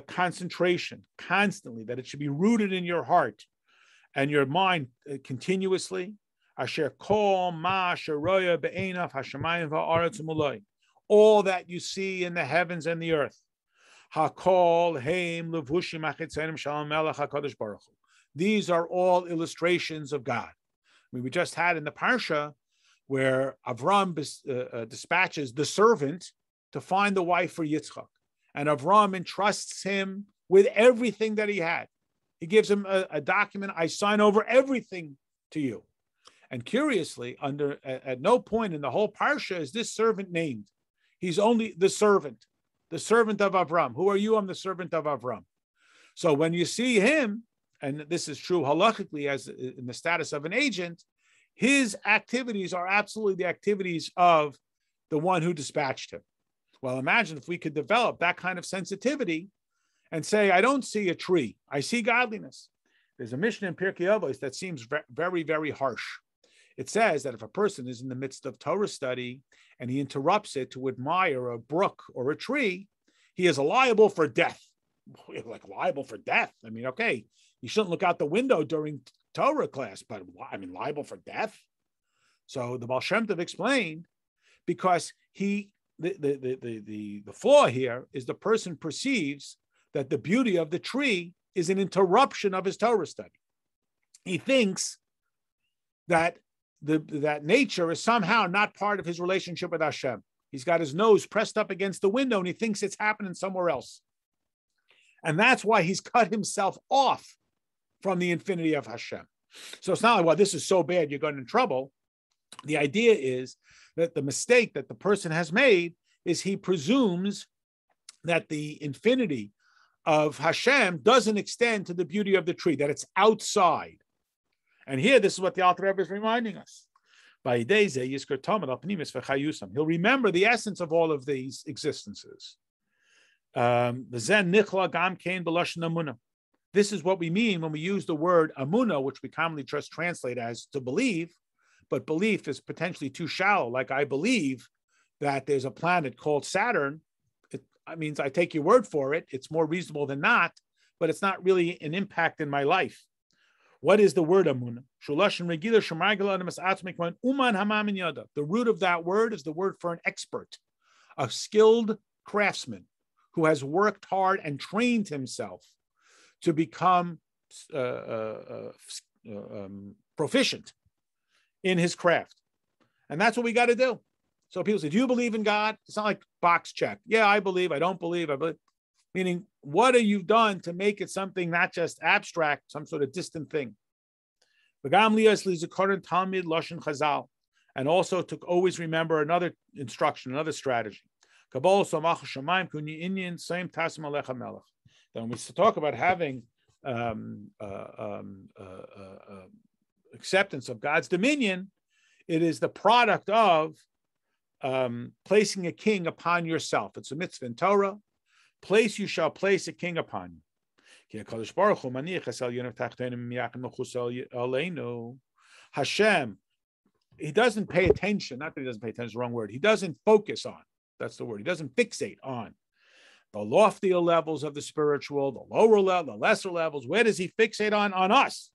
concentration constantly, that it should be rooted in your heart and your mind continuously. All that you see in the heavens and the earth. These are all illustrations of God. mean, we just had in the Parsha where Avram dispatches the servant to find the wife for Yitzchak. And Avram entrusts him with everything that he had. He gives him a document. I sign over everything to you. And curiously, at no point in the whole Parsha is this servant named. He's only the servant of Avram. Who are you? I'm the servant of Avram. So when you see him, and this is true halachically as in the status of an agent, his activities are absolutely the activities of the one who dispatched him. Well, imagine if we could develop that kind of sensitivity and say, I don't see a tree, I see godliness. There's a Mishnah in Pirkei Avos that seems very, very harsh. It says that if a person is in the midst of Torah study and he interrupts it to admire a brook or a tree, he is liable for death. Like liable for death. I mean, okay, you shouldn't look out the window during Torah class, but I mean, liable for death. So the Baal Shem Tov explained, because the flaw here is the person perceives that the beauty of the tree is an interruption of his Torah study. He thinks that that nature is somehow not part of his relationship with Hashem. He's got his nose pressed up against the window and he thinks it's happening somewhere else. And that's why he's cut himself off from the infinity of Hashem. So it's not like, well, this is so bad, you're going in trouble. The idea is that the mistake that the person has made is he presumes that the infinity of Hashem doesn't extend to the beauty of the tree, that it's outside. And here, this is what the Alter Rebbe is reminding us. He'll remember the essence of all of these existences. This is what we mean when we use the word amuna, which we commonly just translate as to believe, but belief is potentially too shallow. Like, I believe that there's a planet called Saturn. It means I take your word for it. It's more reasonable than not, but it's not really an impact in my life. What is the word amuna? The root of that word is the word for an expert, a skilled craftsman who has worked hard and trained himself to become proficient in his craft. And that's what we got to do. So people say, do you believe in God? It's not like box check. Yeah, I believe. I don't believe. I believe. Meaning, what have you done to make it something not just abstract, some sort of distant thing? And also to always remember another instruction, another strategy. Then when we talk about having acceptance of God's dominion, it is the product of placing a king upon yourself. It's a mitzvah in Torah. You shall place a king upon you. Hashem, he doesn't pay attention. Not that he doesn't pay attention, is the wrong word. He doesn't focus on. That's the word. He doesn't fixate on the loftier levels of the spiritual, the lower level, the lesser levels. Where does he fixate on? On us.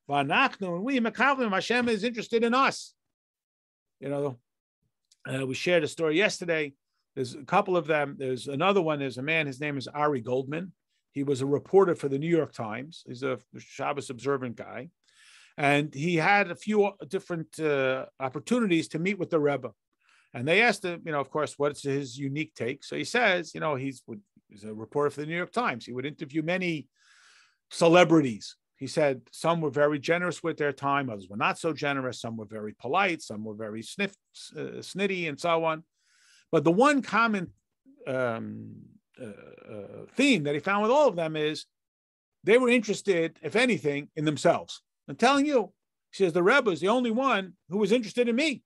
And we, Hashem is interested in us. You know, we shared a story yesterday. There's a couple of them. There's another one. There's a man. His name is Ari Goldman. He was a reporter for the New York Times. He's a Shabbos observant guy. And he had a few different opportunities to meet with the Rebbe. And they asked him, of course, what's his unique take? So he says, he's a reporter for the New York Times. He would interview many celebrities. He said some were very generous with their time. Others were not so generous. Some were very polite. Some were very snitty and so on. But the one common theme that he found with all of them is they were interested, if anything, in themselves. I'm telling you, he says, the Rebbe is the only one who was interested in me.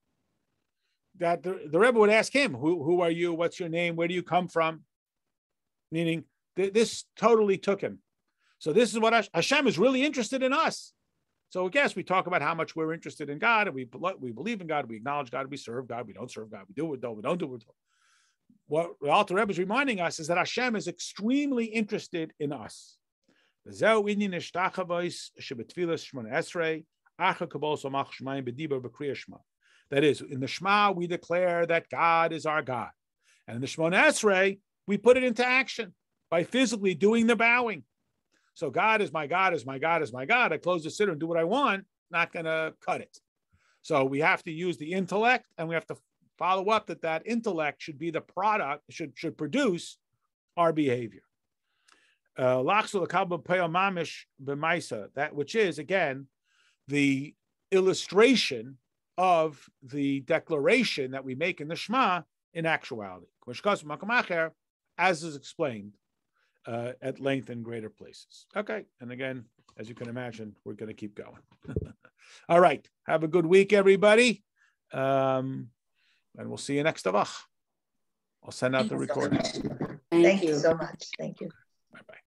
That the Rebbe would ask him, who are you? What's your name? Where do you come from? Meaning, this totally took him. So this is what Hashem is really interested in us. So I guess we talk about how much we're interested in God, and we believe in God, we acknowledge God, we serve God, we don't serve God, we do it, we don't do it. What the Alter Rebbe is reminding us is that Hashem is extremely interested in us. That is, in the Shema, we declare that God is our God. And in the Shemona Esrei, we put it into action by physically doing the bowing. So God is my God, is my God, is my God. I close the siddur and do what I want, not going to cut it. So we have to use the intellect, and we have to follow up that intellect should be the product, should produce our behavior. That which is, again, the illustration of the declaration that we make in the Shema in actuality, as is explained at length in greater places. Okay, and again, as you can imagine, we're going to keep going. All right, have a good week, everybody, and we'll see you next Tavach. I'll send out the recording. Thank you so much. Thank you. Bye-bye.